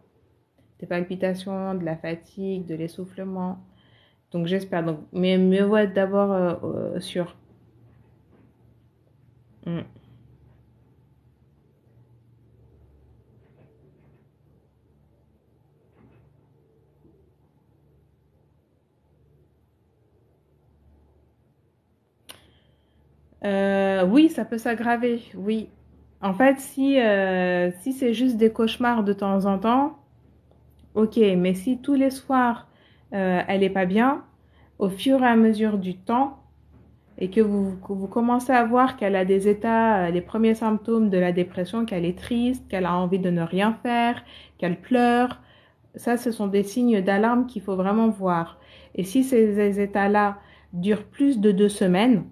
Des palpitations, de la fatigue, de l'essoufflement. Donc j'espère. Donc, mais mieux vaut être d'abord sûr. Mm. Oui, ça peut s'aggraver, oui. En fait, si c'est juste des cauchemars de temps en temps, ok, mais si tous les soirs, elle n'est pas bien, au fur et à mesure du temps, et que vous commencez à voir qu'elle a des états, les premiers symptômes de la dépression, qu'elle est triste, qu'elle a envie de ne rien faire, qu'elle pleure, ça, ce sont des signes d'alarme qu'il faut vraiment voir. Et si ces états-là durent plus de 2 semaines,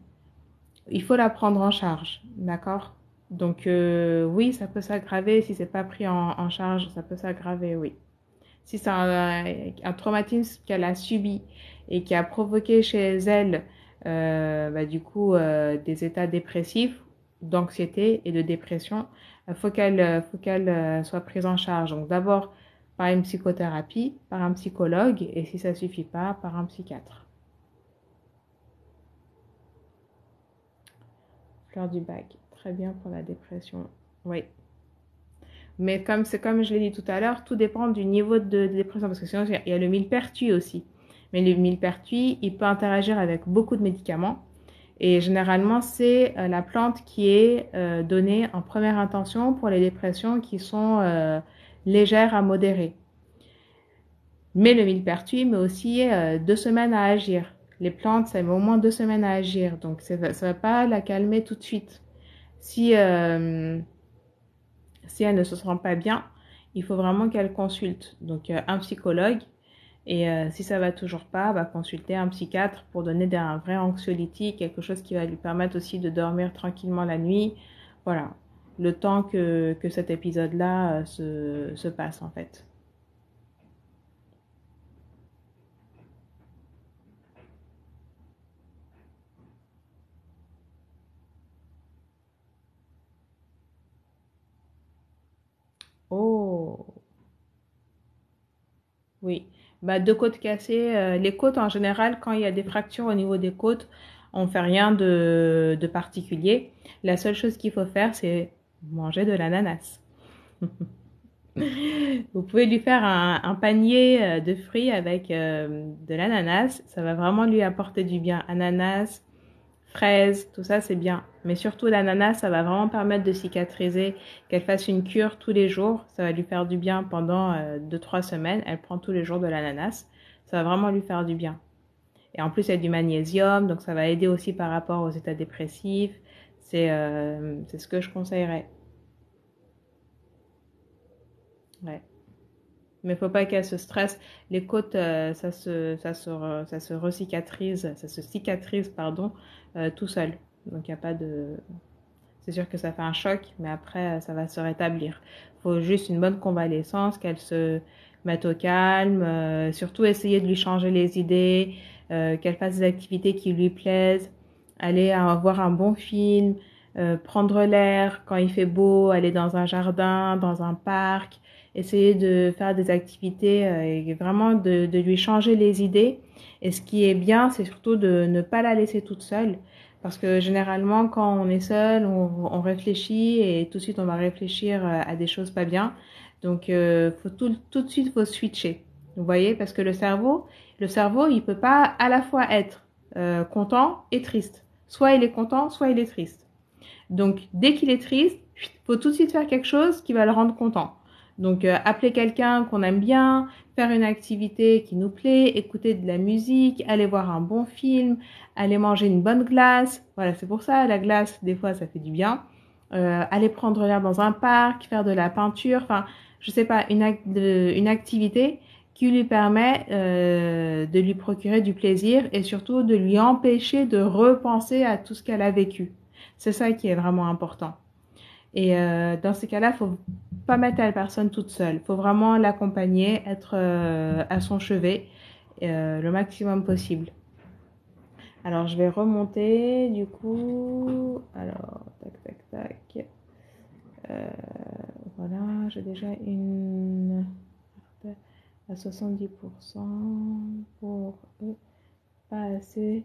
il faut la prendre en charge, d'accord? Donc oui, ça peut s'aggraver. Si c'est pas pris en charge, ça peut s'aggraver, oui. Si c'est un traumatisme qu'elle a subi et qui a provoqué chez elle, bah, du coup, des états dépressifs, d'anxiété et de dépression, il faut qu'elle soit prise en charge. Donc d'abord par une psychothérapie, par un psychologue, et si ça suffit pas, par un psychiatre. Fleur du bac, très bien pour la dépression. Oui. Mais comme je l'ai dit tout à l'heure, tout dépend du niveau de dépression. Parce que sinon, il y a le millepertuis aussi. Mais le millepertuis, il peut interagir avec beaucoup de médicaments. Et généralement, c'est la plante qui est donnée en première intention pour les dépressions qui sont légères à modérées. Mais le millepertuis met aussi 2 semaines à agir. Les plantes, ça met au moins 2 semaines à agir. Donc, ça ne va pas la calmer tout de suite. Si elle ne se sent pas bien, il faut vraiment qu'elle consulte donc un psychologue. Et si ça va toujours pas, va consulter un psychiatre pour donner un vrai anxiolytique, quelque chose qui va lui permettre aussi de dormir tranquillement la nuit. Voilà, le temps que cet épisode-là se passe en fait. Oh, oui. Bah, deux côtes cassées. Les côtes, en général, quand il y a des fractures au niveau des côtes, on ne fait rien de particulier. La seule chose qu'il faut faire, c'est manger de l'ananas. Vous pouvez lui faire un panier de fruits avec de l'ananas. Ça va vraiment lui apporter du bien. Ananas, fraises, tout ça c'est bien. Mais surtout l'ananas, ça va vraiment permettre de cicatriser, qu'elle fasse une cure tous les jours. Ça va lui faire du bien pendant 2-3 semaines. Elle prend tous les jours de l'ananas. Ça va vraiment lui faire du bien. Et en plus, il y a du magnésium, donc ça va aider aussi par rapport aux états dépressifs. C'est ce que je conseillerais. Ouais. Mais il ne faut pas qu'elle se stresse. Les côtes, ça se recicatrise, ça se cicatrise, pardon, tout seul. Donc il n'y a pas de... C'est sûr que ça fait un choc, mais après, ça va se rétablir. Il faut juste une bonne convalescence, qu'elle se mette au calme, surtout essayer de lui changer les idées, qu'elle fasse des activités qui lui plaisent, aller voir un bon film, prendre l'air quand il fait beau, aller dans un jardin, dans un parc, essayer de faire des activités et vraiment de lui changer les idées. Et ce qui est bien, c'est surtout de ne pas la laisser toute seule. Parce que généralement, quand on est seul, on réfléchit et tout de suite, on va réfléchir à des choses pas bien. Donc, faut tout de suite, faut switcher. Vous voyez, parce que le cerveau, il peut pas à la fois être content et triste. Soit il est content, soit il est triste. Donc, dès qu'il est triste, il faut tout de suite faire quelque chose qui va le rendre content. Donc, appeler quelqu'un qu'on aime bien, faire une activité qui nous plaît, écouter de la musique, aller voir un bon film, aller manger une bonne glace. Voilà, c'est pour ça, la glace, des fois, ça fait du bien. Aller prendre l'air dans un parc, faire de la peinture, enfin, je sais pas, une activité qui lui permet de lui procurer du plaisir et surtout de lui empêcher de repenser à tout ce qu'elle a vécu. C'est ça qui est vraiment important. Et dans ces cas-là, il ne faut pas mettre la personne toute seule. Il faut vraiment l'accompagner, être à son chevet le maximum possible. Alors, je vais remonter du coup. Alors, tac, tac, tac. Euh, voilà, j'ai déjà une à 70% pour eux. Pas assez.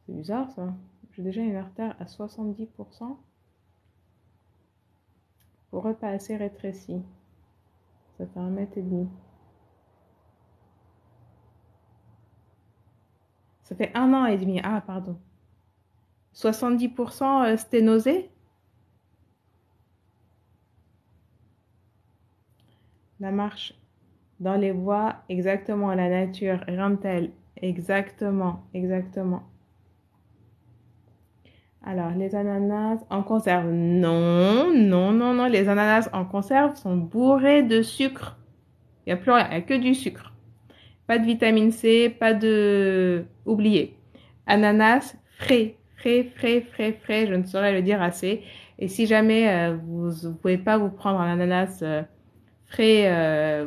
C'est bizarre ça. J'ai déjà une artère à 70%. Pour eux, pas assez rétréci. Ça fait 1,5 m. Ça fait 1 an et demi. Ah, pardon. 70% sténosé. La marche dans les bois, exactement. La nature, rien de tel. Exactement, exactement. Alors, les ananas en conserve. Non, non, non, non. Les ananas en conserve sont bourrés de sucre. Il n'y a plus rien, il n'y a que du sucre. Pas de vitamine C, pas de... Oubliez. Ananas frais, frais, frais, frais, frais, je ne saurais le dire assez. Et si jamais vous ne pouvez pas vous prendre un ananas frais,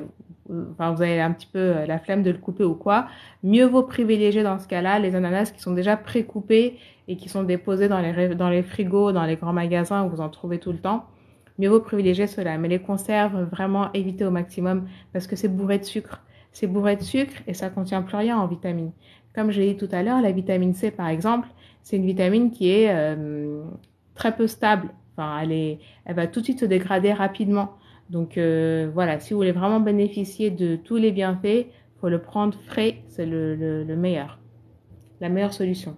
enfin vous avez un petit peu la flemme de le couper ou quoi, mieux vaut privilégier dans ce cas-là les ananas qui sont déjà pré-coupés et qui sont déposés dans les frigos, dans les grands magasins où vous en trouvez tout le temps. Mieux vaut privilégier cela. Mais les conserves, vraiment éviter au maximum parce que c'est bourré de sucre. C'est bourré de sucre et ça contient plus rien en vitamines. Comme je l'ai dit tout à l'heure, la vitamine C par exemple, c'est une vitamine qui est très peu stable. Enfin, elle va tout de suite se dégrader rapidement. Donc voilà, si vous voulez vraiment bénéficier de tous les bienfaits, il faut le prendre frais, c'est le meilleur, la meilleure solution.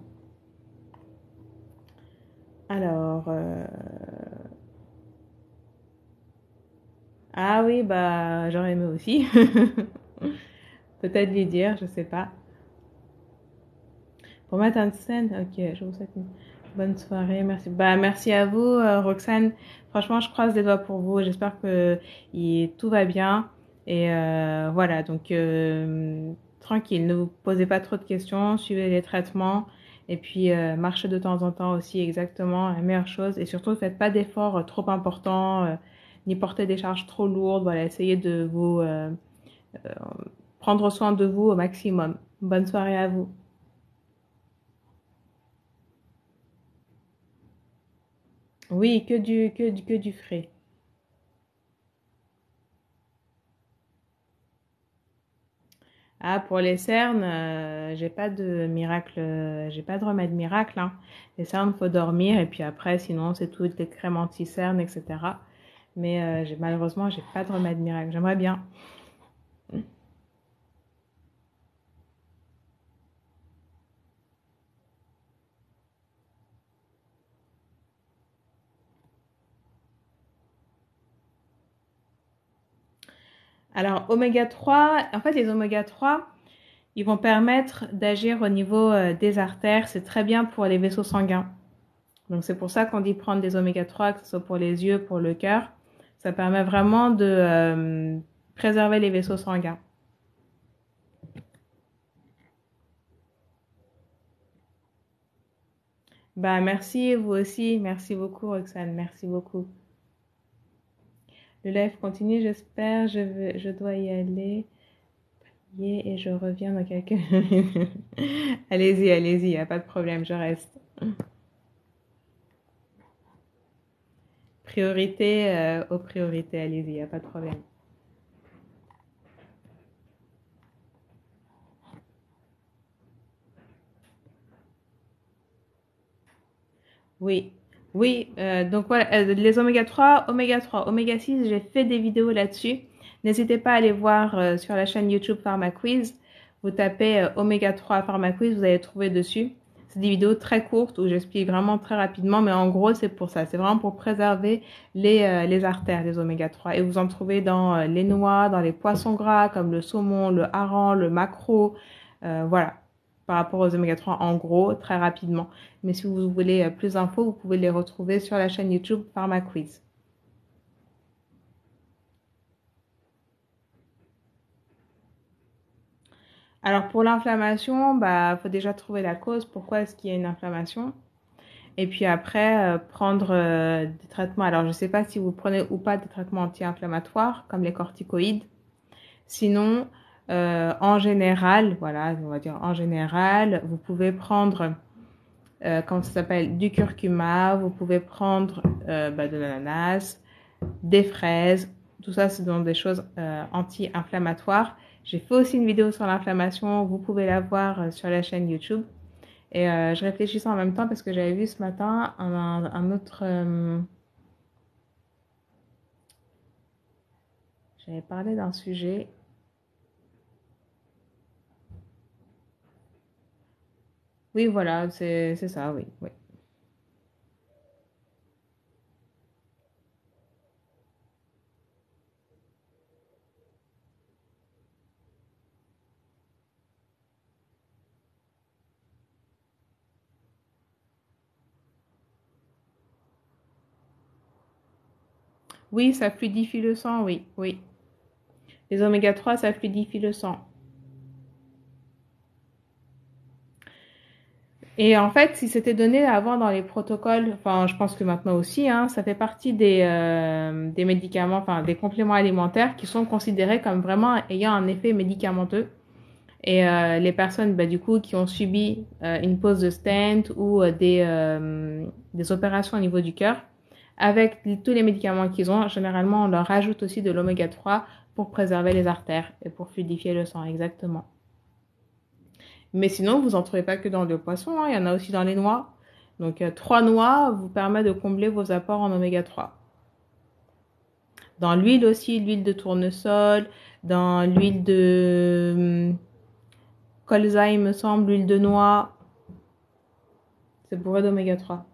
Alors, ah oui, bah j'aurais aimé aussi. Peut-être lui dire, je sais pas. Pour mettre en scène, ok, je vous souhaite une bonne soirée. Merci. Bah, merci à vous, Roxane. Franchement, je croise les doigts pour vous. J'espère que tout va bien. Et voilà, donc tranquille, ne vous posez pas trop de questions, suivez les traitements. Et puis, marchez de temps en temps aussi, exactement, la meilleure chose. Et surtout, ne faites pas d'efforts trop importants, ni portez des charges trop lourdes. Voilà, essayez de vous euh, prendre soin de vous au maximum. Bonne soirée à vous. Oui, que du frais. Ah, pour les cernes, j'ai pas de miracle, j'ai pas de remède miracle, hein. Les cernes, faut dormir et puis après, sinon, c'est tout des crèmes anti-cernes, etc. Mais malheureusement, j'ai pas de remède miracle. J'aimerais bien. Alors, oméga 3, en fait, les oméga 3, ils vont permettre d'agir au niveau des artères. C'est très bien pour les vaisseaux sanguins. Donc, c'est pour ça qu'on dit prendre des oméga 3, que ce soit pour les yeux, pour le cœur. Ça permet vraiment de préserver les vaisseaux sanguins. Bah, merci, vous aussi. Merci beaucoup, Roxane. Merci beaucoup. Le live continue, j'espère. Je dois y aller. Et je reviens dans quelques minutes. Allez-y, allez-y, il n'y a pas de problème, je reste. Priorité aux priorités, allez-y, il n'y a pas de problème. Oui, oui, donc voilà, les oméga 3, oméga 6, j'ai fait des vidéos là-dessus. N'hésitez pas à aller voir sur la chaîne YouTube PharmaQuiz. Vous tapez oméga 3 PharmaQuiz, vous allez trouver dessus. C'est des vidéos très courtes où j'explique vraiment très rapidement, mais en gros, c'est pour ça. C'est vraiment pour préserver les artères, les oméga 3. Et vous en trouvez dans les noix, dans les poissons gras comme le saumon, le hareng, le maquereau. Voilà, par rapport aux oméga 3 en gros, très rapidement. Mais si vous voulez plus d'infos, vous pouvez les retrouver sur la chaîne YouTube PharmaQuiz. Alors pour l'inflammation, bah faut déjà trouver la cause. Pourquoi est-ce qu'il y a une inflammation? Et puis après, prendre des traitements. Alors je ne sais pas si vous prenez ou pas des traitements anti-inflammatoires comme les corticoïdes. Sinon, en général, voilà, on va dire en général, vous pouvez prendre, comment ça s'appelle, du curcuma, vous pouvez prendre de l'ananas, des fraises. Tout ça, ce sont des choses anti-inflammatoires. J'ai fait aussi une vidéo sur l'inflammation. Vous pouvez la voir sur la chaîne YouTube. Et je réfléchissais en même temps parce que j'avais vu ce matin un autre... j'avais parlé d'un sujet. Oui, voilà, c'est ça, oui, oui. Oui, ça fluidifie le sang, oui, oui. Les oméga 3, ça fluidifie le sang. Et en fait, si c'était donné avant dans les protocoles, enfin, je pense que maintenant aussi, hein, ça fait partie des médicaments, enfin, des compléments alimentaires qui sont considérés comme vraiment ayant un effet médicamenteux. Et les personnes, bah, du coup, qui ont subi une pose de stent ou des opérations au niveau du cœur, avec tous les médicaments qu'ils ont, généralement, on leur rajoute aussi de l'oméga 3 pour préserver les artères et pour fluidifier le sang, exactement. Mais sinon, vous n'en trouvez pas que dans le poisson, hein, il y en a aussi dans les noix. Donc, 3 noix vous permet de combler vos apports en oméga 3. Dans l'huile aussi, l'huile de tournesol, dans l'huile de colza, il me semble, l'huile de noix, c'est bourré d'oméga 3.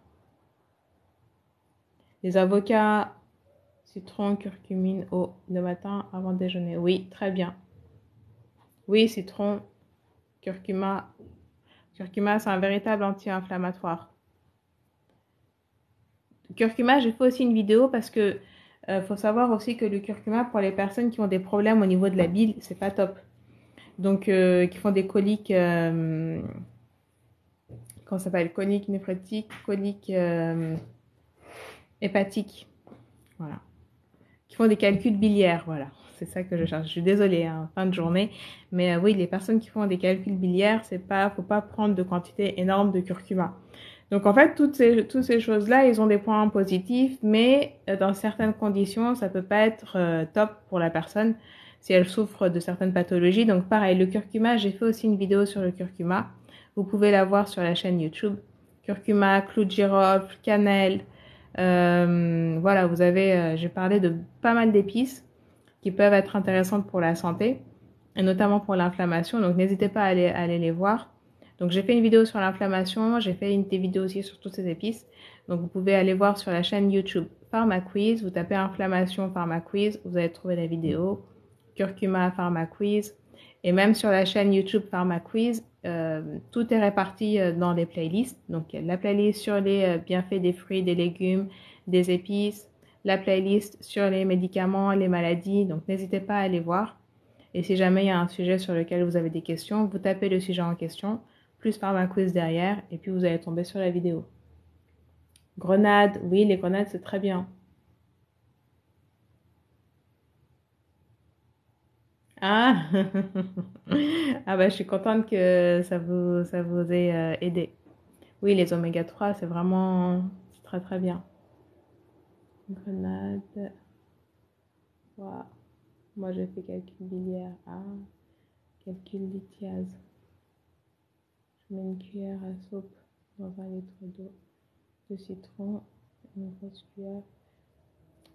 Les avocats, citron, curcumine, eau, le matin avant le déjeuner. Oui, très bien. Oui, citron, curcuma. Curcuma, c'est un véritable anti-inflammatoire. Curcuma, j'ai fait aussi une vidéo parce que faut savoir aussi que le curcuma, pour les personnes qui ont des problèmes au niveau de la bile, c'est pas top. Donc, qui font des coliques, comment ça s'appelle? Coliques néphrétiques, coliques hépatiques. Voilà. Qui font des calculs biliaires, voilà. C'est ça que je cherche. Je suis désolée, hein, fin de journée. Mais oui, les personnes qui font des calculs biliaires, faut pas prendre de quantité énorme de curcuma. Donc en fait, toutes ces choses-là, ils ont des points positifs, mais dans certaines conditions, ça peut pas être top pour la personne si elle souffre de certaines pathologies. Donc pareil, le curcuma, j'ai fait aussi une vidéo sur le curcuma. Vous pouvez la voir sur la chaîne YouTube. Curcuma, clou de girofle, cannelle. Voilà, vous avez, j'ai parlé de pas mal d'épices qui peuvent être intéressantes pour la santé et notamment pour l'inflammation. Donc n'hésitez pas à aller les voir. Donc j'ai fait une vidéo sur l'inflammation, j'ai fait des vidéos aussi sur toutes ces épices. Donc vous pouvez aller voir sur la chaîne YouTube PharmaQuiz, vous tapez inflammation PharmaQuiz, vous allez trouver la vidéo. Curcuma Pharma Quiz. Et même sur la chaîne YouTube Pharma Quiz, tout est réparti dans des playlists. Donc, la playlist sur les bienfaits des fruits, des légumes, des épices, la playlist sur les médicaments, les maladies. Donc, n'hésitez pas à aller voir. Et si jamais il y a un sujet sur lequel vous avez des questions, vous tapez le sujet en question, plus Pharma Quiz derrière, et puis vous allez tomber sur la vidéo. Grenades, oui, les grenades, c'est très bien. Ah, ah bah, je suis contente que ça vous ait aidé. Oui, les oméga 3, c'est très très bien. Grenade, wow. Moi j'ai fait calcul biliaire. Ah, calcul lithiase. Je mets une cuillère à soupe dans 20 litres d'eau, de citron, une grosse cuillère.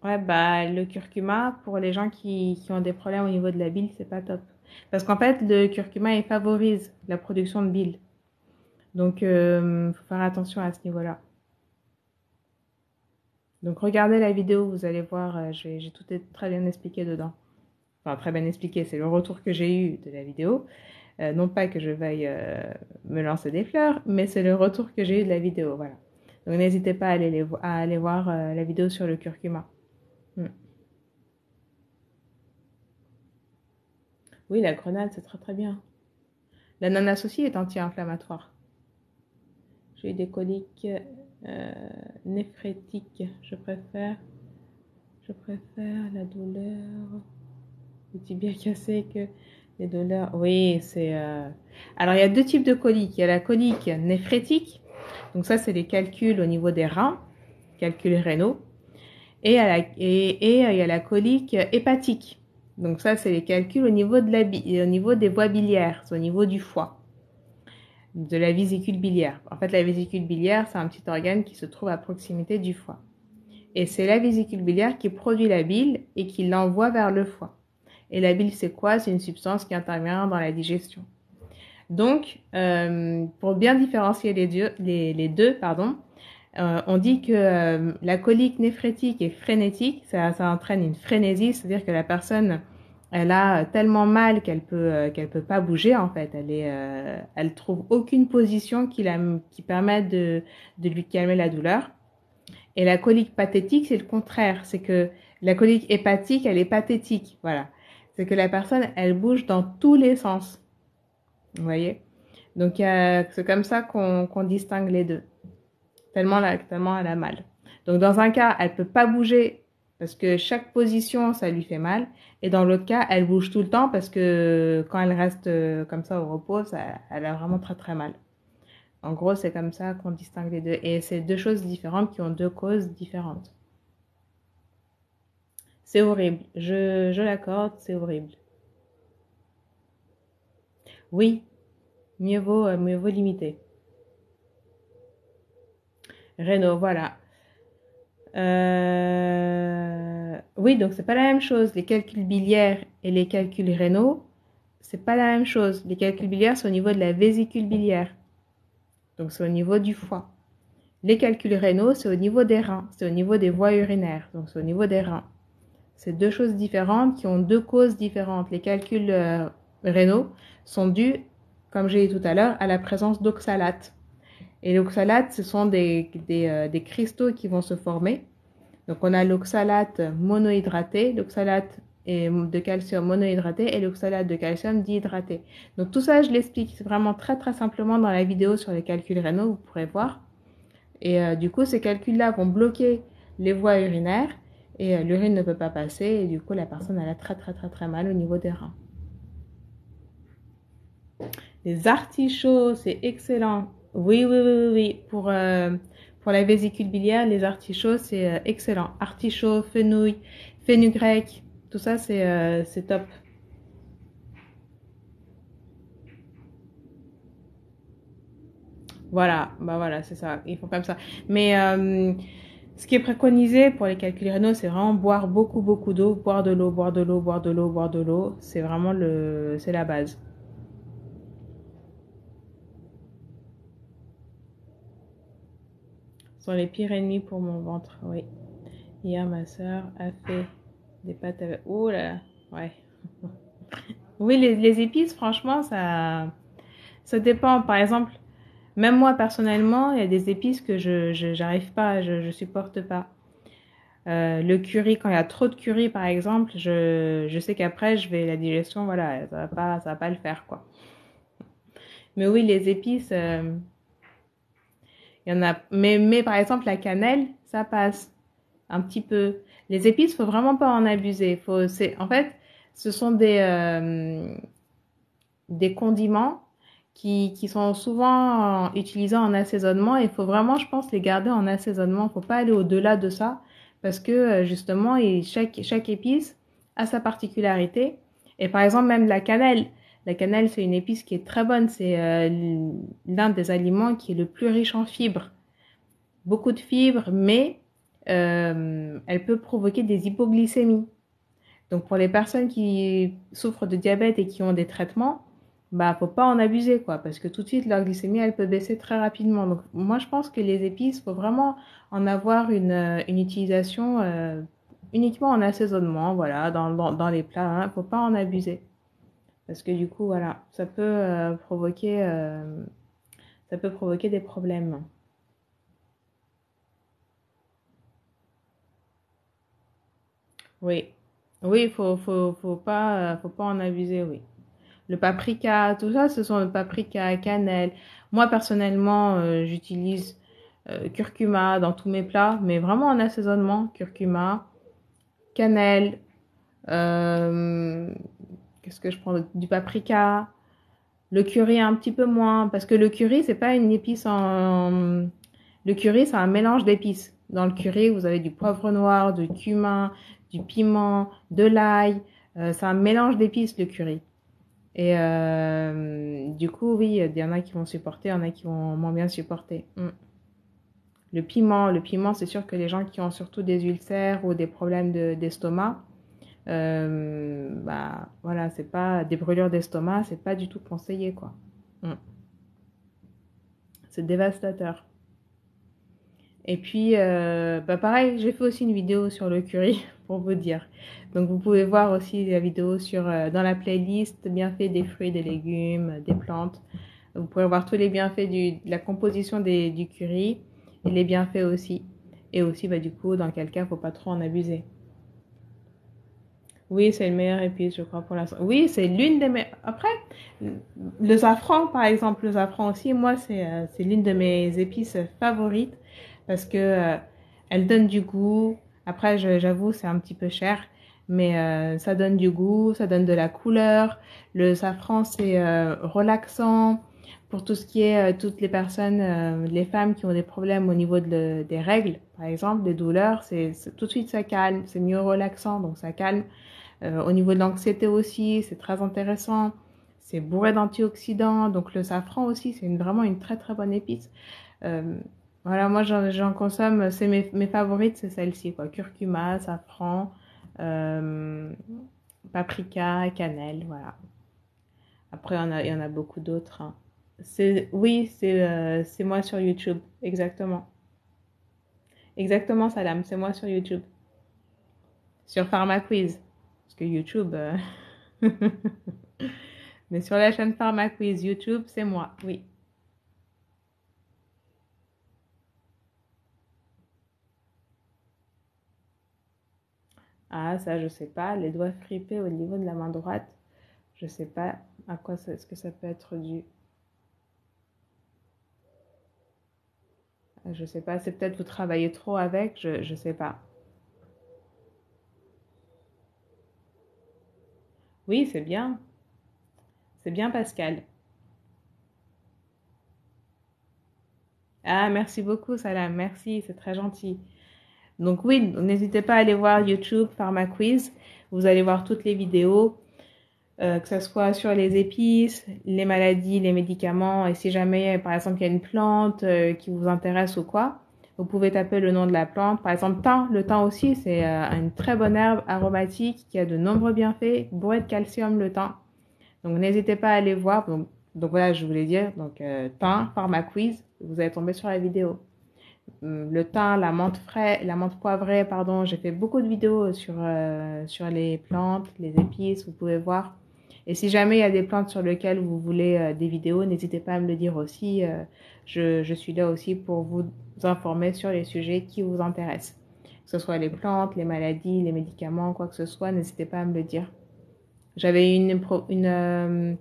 Ouais, bah le curcuma, pour les gens qui ont des problèmes au niveau de la bile, c'est pas top. Parce qu'en fait, le curcuma, il favorise la production de bile. Donc, faut faire attention à ce niveau-là. Donc, regardez la vidéo, vous allez voir, j'ai tout très bien expliqué dedans. Enfin, très bien expliqué, c'est le retour que j'ai eu de la vidéo. Non pas que je veuille me lancer des fleurs, mais c'est le retour que j'ai eu de la vidéo, voilà. Donc, n'hésitez pas à aller voir la vidéo sur le curcuma. Mm. Oui, la grenade, c'est très très bien. L'ananas aussi est anti-inflammatoire. J'ai eu des coliques néphrétiques. Je préfère la douleur. Le tibia cassé que les douleurs. Oui, c'est. Alors, il y a deux types de coliques. Il y a la colique néphrétique. Donc, ça, c'est les calculs au niveau des reins, calculs rénaux. Et il y a la colique hépatique. Donc, ça, c'est les calculs au niveau, au niveau des voies biliaires, au niveau du foie, de la vésicule biliaire. En fait, la vésicule biliaire, c'est un petit organe qui se trouve à proximité du foie. Et c'est la vésicule biliaire qui produit la bile et qui l'envoie vers le foie. Et la bile, c'est quoi? C'est une substance qui intervient dans la digestion. Donc, pour bien différencier les deux, pardon, on dit que la colique néphrétique et frénétique, ça entraîne une frénésie, c'est-à-dire que la personne, elle a tellement mal qu'elle peut pas bouger en fait. Elle trouve aucune position qui permette de lui calmer la douleur. Et la colique pathétique, c'est le contraire. C'est que la colique hépatique, elle est pathétique. Voilà. C'est que la personne, elle bouge dans tous les sens. Vous voyez? Donc, c'est comme ça qu'on distingue les deux. Tellement elle a mal. Donc, dans un cas, elle peut pas bouger parce que chaque position, ça lui fait mal. Et dans l'autre cas, elle bouge tout le temps parce que quand elle reste comme ça au repos, elle a vraiment très très mal. En gros, c'est comme ça qu'on distingue les deux. Et c'est deux choses différentes qui ont deux causes différentes. C'est horrible. Je l'accorde, c'est horrible. Oui, mieux vaut limiter. Renault, voilà. Oui, donc c'est pas la même chose. Les calculs biliaires et les calculs rénaux, c'est pas la même chose. Les calculs biliaires, c'est au niveau de la vésicule biliaire. Donc c'est au niveau du foie. Les calculs rénaux, c'est au niveau des reins. C'est au niveau des voies urinaires. Donc c'est au niveau des reins. C'est deux choses différentes qui ont deux causes différentes. Les calculs rénaux sont dus, comme j'ai dit tout à l'heure, à la présence d'oxalates. Et l'oxalate, ce sont des cristaux qui vont se former. Donc, on a l'oxalate monohydraté, l'oxalate de calcium monohydraté et l'oxalate de calcium dihydraté. Donc, tout ça, je l'explique vraiment très, très simplement dans la vidéo sur les calculs rénaux, vous pourrez voir. Et du coup, ces calculs-là vont bloquer les voies urinaires et l'urine ne peut pas passer. Et du coup, la personne, elle a très, très, très, très mal au niveau des reins. Les artichauts, c'est excellent. Oui, oui, oui, oui, oui. Pour la vésicule biliaire, les artichauts, c'est excellent. Artichaut, fenouil, fenugrec, tout ça, c'est top. Voilà, bah voilà, c'est ça. Ils font comme ça. Mais ce qui est préconisé pour les calculs rénaux, c'est vraiment boire beaucoup, beaucoup d'eau, boire de l'eau, boire de l'eau, boire de l'eau, boire de l'eau. C'est vraiment c'est la base. Ce sont les pires ennemis pour mon ventre, oui. Hier, ma soeur a fait des pâtes avec... Ouh là là, ouais. Oui, les épices, franchement, ça dépend. Par exemple, même moi, personnellement, il y a des épices que j'arrive pas, je supporte pas. Le curry, quand il y a trop de curry, par exemple, je sais qu'après, la digestion, voilà, ça va pas le faire, quoi. Mais oui, les épices, il y en a. Mais par exemple, la cannelle, ça passe un petit peu. Les épices, faut vraiment pas en abuser. En fait, ce sont des condiments qui sont souvent utilisés en assaisonnement. Il faut vraiment, je pense, les garder en assaisonnement. Il ne faut pas aller au-delà de ça parce que justement, chaque épice a sa particularité. Et par exemple, même la cannelle. La cannelle, c'est une épice qui est très bonne. C'est l'un des aliments qui est le plus riche en fibres. Beaucoup de fibres, mais elle peut provoquer des hypoglycémies. Donc pour les personnes qui souffrent de diabète et qui ont des traitements, bah faut pas en abuser quoi, parce que tout de suite leur glycémie elle peut baisser très rapidement. Donc moi je pense que les épices, faut vraiment en avoir une utilisation uniquement en assaisonnement, voilà, dans les plats, hein, faut pas en abuser, parce que du coup voilà, ça peut provoquer des problèmes. Oui, oui, faut pas en abuser, oui. Le paprika, tout ça, ce sont le paprika, cannelle. Moi, personnellement, j'utilise curcuma dans tous mes plats, mais vraiment en assaisonnement. Curcuma, cannelle, euh, qu'est-ce que je prends? Du paprika, le curry un petit peu moins, parce que le curry, c'est pas une épice en... Le curry, c'est un mélange d'épices. Dans le curry, vous avez du poivre noir, du cumin, du piment, de l'ail. C'est un mélange d'épices, le curry. Et du coup, oui, il y en a qui vont supporter, il y en a qui vont moins bien supporter. Le piment, c'est sûr que les gens qui ont surtout des ulcères ou des problèmes d'estomac, bah voilà, c'est pas des brûlures d'estomac, c'est pas du tout conseillé, quoi. Mm. C'est dévastateur. Et puis, bah pareil, j'ai fait aussi une vidéo sur le curry, pour vous dire. Donc, vous pouvez voir aussi la vidéo dans la playlist bienfaits des fruits, des légumes, des plantes. Vous pouvez voir tous les bienfaits de la composition du curry et les bienfaits aussi. Et aussi, bah, du coup, dans quel cas, faut pas trop en abuser. Oui, c'est le meilleur épice, je crois, pour l'instant. Oui, c'est l'une des meilleures. Après, le safran, par exemple, le safran aussi, moi, c'est l'une de mes épices favorites parce que elle donne du goût. Après, j'avoue, c'est un petit peu cher, mais ça donne du goût, ça donne de la couleur. Le safran, c'est relaxant pour tout ce qui est toutes les personnes, les femmes qui ont des problèmes au niveau des règles, par exemple, des douleurs, tout de suite ça calme, c'est mieux relaxant, donc ça calme. Au niveau de l'anxiété aussi, c'est très intéressant. C'est bourré d'antioxydants. Donc le safran aussi, c'est vraiment une très très bonne épice. Euh, voilà, moi j'en consomme, c'est mes favorites, c'est celle-ci, quoi. Curcuma, safran, euh, paprika, cannelle, voilà. Après, il y en a beaucoup d'autres, hein. Oui, c'est moi sur YouTube, exactement. Exactement, Salam, c'est moi sur YouTube. Sur PharmaQuiz. Parce que YouTube... Mais sur la chaîne PharmaQuiz YouTube, c'est moi, oui. Ah, ça, je sais pas. Les doigts fripés au niveau de la main droite, je sais pas à quoi est-ce que ça peut être dû. Je sais pas. C'est peut-être vous travaillez trop avec, je sais pas. Oui, c'est bien. C'est bien, Pascal. Ah, merci beaucoup, Salam. Merci, c'est très gentil. Donc oui, n'hésitez pas à aller voir YouTube PharmaQuiz. Vous allez voir toutes les vidéos. Que ce soit sur les épices, les maladies, les médicaments, et si jamais, par exemple, il y a une plante qui vous intéresse ou quoi, vous pouvez taper le nom de la plante. Par exemple, thym. Le thym aussi, c'est une très bonne herbe aromatique qui a de nombreux bienfaits, bourré de calcium, le thym. Donc, n'hésitez pas à aller voir. Donc voilà, je voulais dire, donc thym, PharmaQuiz, vous allez tomber sur la vidéo. le thym, la menthe poivrée, pardon. J'ai fait beaucoup de vidéos sur les plantes, les épices, vous pouvez voir. Et si jamais il y a des plantes sur lesquelles vous voulez des vidéos, n'hésitez pas à me le dire aussi. Je suis là aussi pour vous informer sur les sujets qui vous intéressent. Que ce soit les plantes, les maladies, les médicaments, quoi que ce soit, n'hésitez pas à me le dire. J'avais une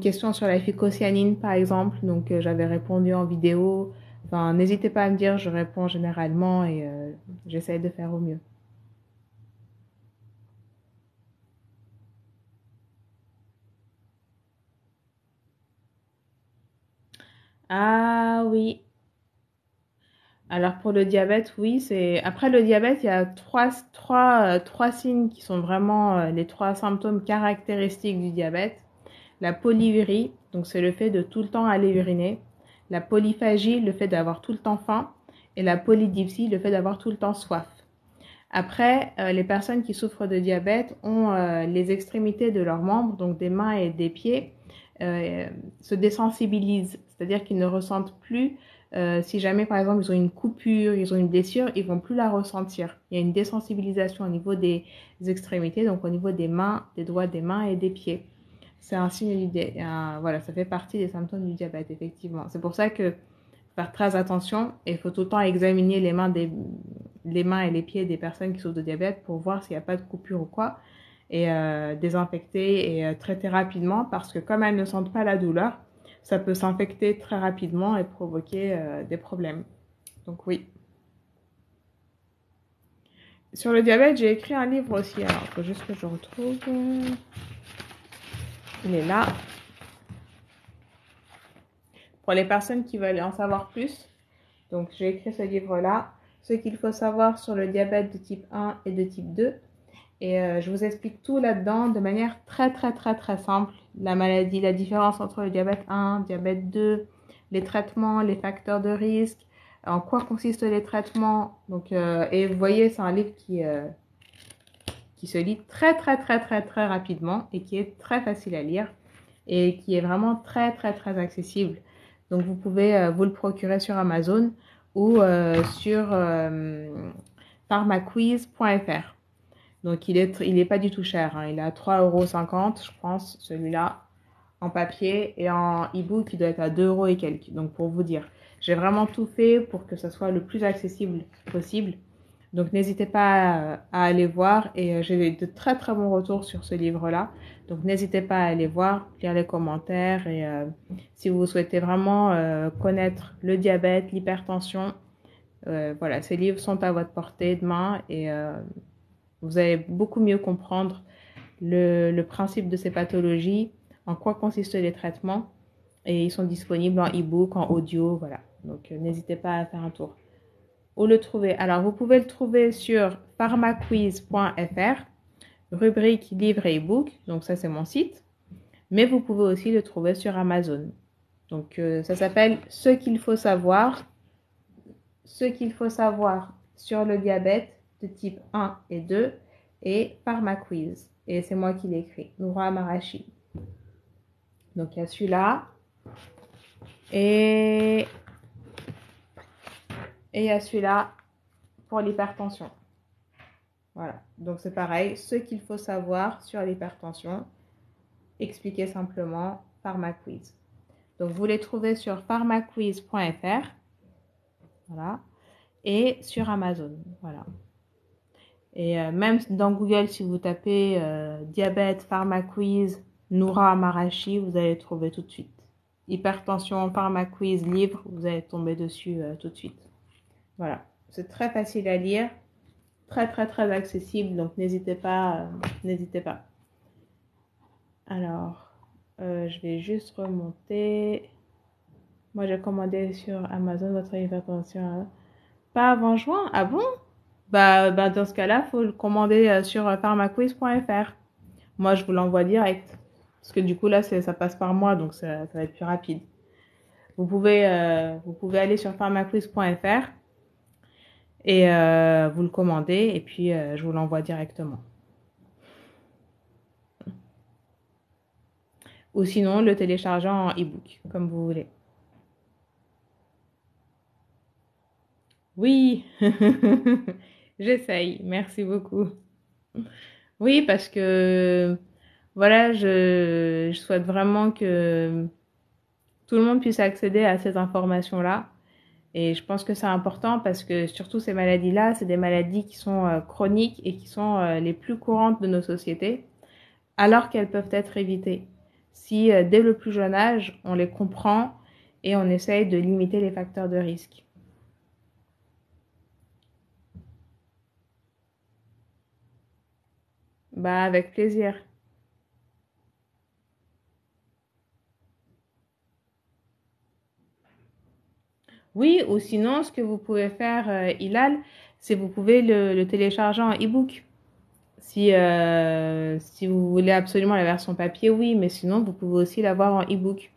question sur la phycocyanine, par exemple, donc j'avais répondu en vidéo. Enfin, n'hésitez pas à me dire, je réponds généralement et j'essaie de faire au mieux. Ah oui. Alors pour le diabète, oui, c'est... Après le diabète, il y a trois signes qui sont vraiment les trois symptômes caractéristiques du diabète. La polyurie, donc c'est le fait de tout le temps aller uriner. La polyphagie, le fait d'avoir tout le temps faim. Et la polydipsie, le fait d'avoir tout le temps soif. Après, les personnes qui souffrent de diabète ont les extrémités de leurs membres, donc des mains et des pieds, euh, se désensibilisent. C'est-à-dire qu'ils ne ressentent plus, si jamais par exemple ils ont une coupure, ils ont une blessure, ils vont plus la ressentir. Il y a une désensibilisation au niveau des extrémités, donc au niveau des mains, des doigts des mains et des pieds. C'est un signe voilà, ça fait partie des symptômes du diabète, effectivement. C'est pour ça que faire très attention et il faut tout le temps examiner les mains et les pieds des personnes qui souffrent de diabète pour voir s'il n'y a pas de coupure ou quoi et désinfecter et traiter rapidement parce que comme elles ne sentent pas la douleur, ça peut s'infecter très rapidement et provoquer des problèmes. Donc oui. Sur le diabète, j'ai écrit un livre aussi. Alors, il faut juste que je retrouve. Il est là. Pour les personnes qui veulent en savoir plus, donc j'ai écrit ce livre-là, ce qu'il faut savoir sur le diabète de type 1 et de type 2. Et je vous explique tout là-dedans de manière très très très très simple. La maladie, la différence entre le diabète 1, diabète 2, les traitements, les facteurs de risque, en quoi consistent les traitements. Donc, et vous voyez, c'est un livre qui se lit très très très très très rapidement et qui est très facile à lire et qui est vraiment très très très accessible. Donc vous pouvez vous le procurer sur Amazon ou sur pharmaquiz.fr. Donc il est pas du tout cher, hein. Il est à 3,50 € je pense, celui-là, en papier, et en e-book il doit être à 2 € et quelques. Donc pour vous dire, j'ai vraiment tout fait pour que ça soit le plus accessible possible. Donc n'hésitez pas à aller voir et j'ai de très très bons retours sur ce livre-là. Donc n'hésitez pas à aller voir, lire les commentaires et si vous souhaitez vraiment connaître le diabète, l'hypertension, voilà, ces livres sont à votre portée de main et vous allez beaucoup mieux comprendre le principe de ces pathologies, en quoi consistent les traitements et ils sont disponibles en e-book, en audio, voilà. Donc n'hésitez pas à faire un tour. Où le trouver? Alors, vous pouvez le trouver sur pharmaquiz.fr, rubrique livre et e-book. Donc, ça, c'est mon site. Mais vous pouvez aussi le trouver sur Amazon. Donc, ça s'appelle Ce qu'il faut savoir. Ce qu'il faut savoir sur le diabète de type 1 et 2 et Pharmaquiz. Et c'est moi qui l'ai écrit, Noura Marachi. Donc, il y a celui-là. Et il y a celui-là pour l'hypertension. Voilà, donc c'est pareil, ce qu'il faut savoir sur l'hypertension, expliqué simplement, PharmaQuiz. Donc vous les trouvez sur pharmaquiz.fr, voilà, et sur Amazon, voilà. Et même dans Google, si vous tapez diabète, PharmaQuiz, Noura Marachi, vous allez trouver tout de suite. Hypertension, PharmaQuiz, livre, vous allez tomber dessus tout de suite. Voilà, c'est très facile à lire, très très très accessible, donc n'hésitez pas, n'hésitez pas. Alors, je vais juste remonter. Moi, j'ai commandé sur Amazon votre hypertension. Pas avant juin? Ah bon? Bah dans ce cas-là, il faut le commander sur pharmaquiz.fr. Moi, je vous l'envoie direct. Parce que du coup, là, ça passe par moi, donc ça va être plus rapide. Vous pouvez aller sur pharmaquiz.fr et vous le commandez et puis je vous l'envoie directement. Ou sinon, le télécharger en e-book, comme vous voulez. Oui, j'essaye. Merci beaucoup. Oui, parce que voilà, je souhaite vraiment que tout le monde puisse accéder à ces informations-là. Et je pense que c'est important parce que surtout ces maladies-là, c'est des maladies qui sont chroniques et qui sont les plus courantes de nos sociétés, alors qu'elles peuvent être évitées. Si dès le plus jeune âge, on les comprend et on essaye de limiter les facteurs de risque. Bah, avec plaisir. Oui, ou sinon, ce que vous pouvez faire, Hilal, c'est vous pouvez le télécharger en e-book. Si vous voulez absolument la version papier, oui, mais sinon, vous pouvez aussi l'avoir en e-book.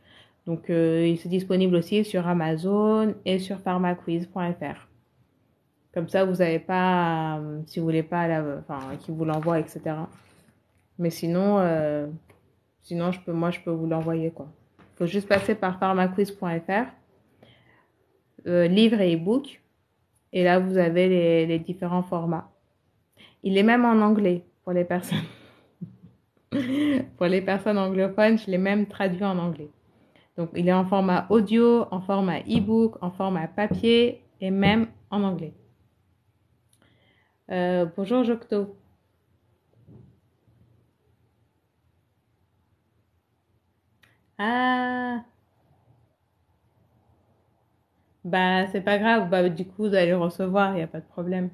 Donc, il est disponible aussi sur Amazon et sur pharmaquiz.fr. Comme ça, vous n'avez pas, si vous voulez pas, enfin, qui vous l'envoie, etc. Mais sinon, moi, je peux vous l'envoyer, quoi. Il faut juste passer par pharmaquiz.fr, livre et e-book, et là, vous avez les différents formats. Il est même en anglais pour les personnes. Pour les personnes anglophones, je l'ai même traduit en anglais. Donc, il est en format audio, en format e-book, en format papier et même en anglais. Bonjour Jocto. Ah, bah c'est pas grave, bah du coup vous allez le recevoir, il n'y a pas de problème.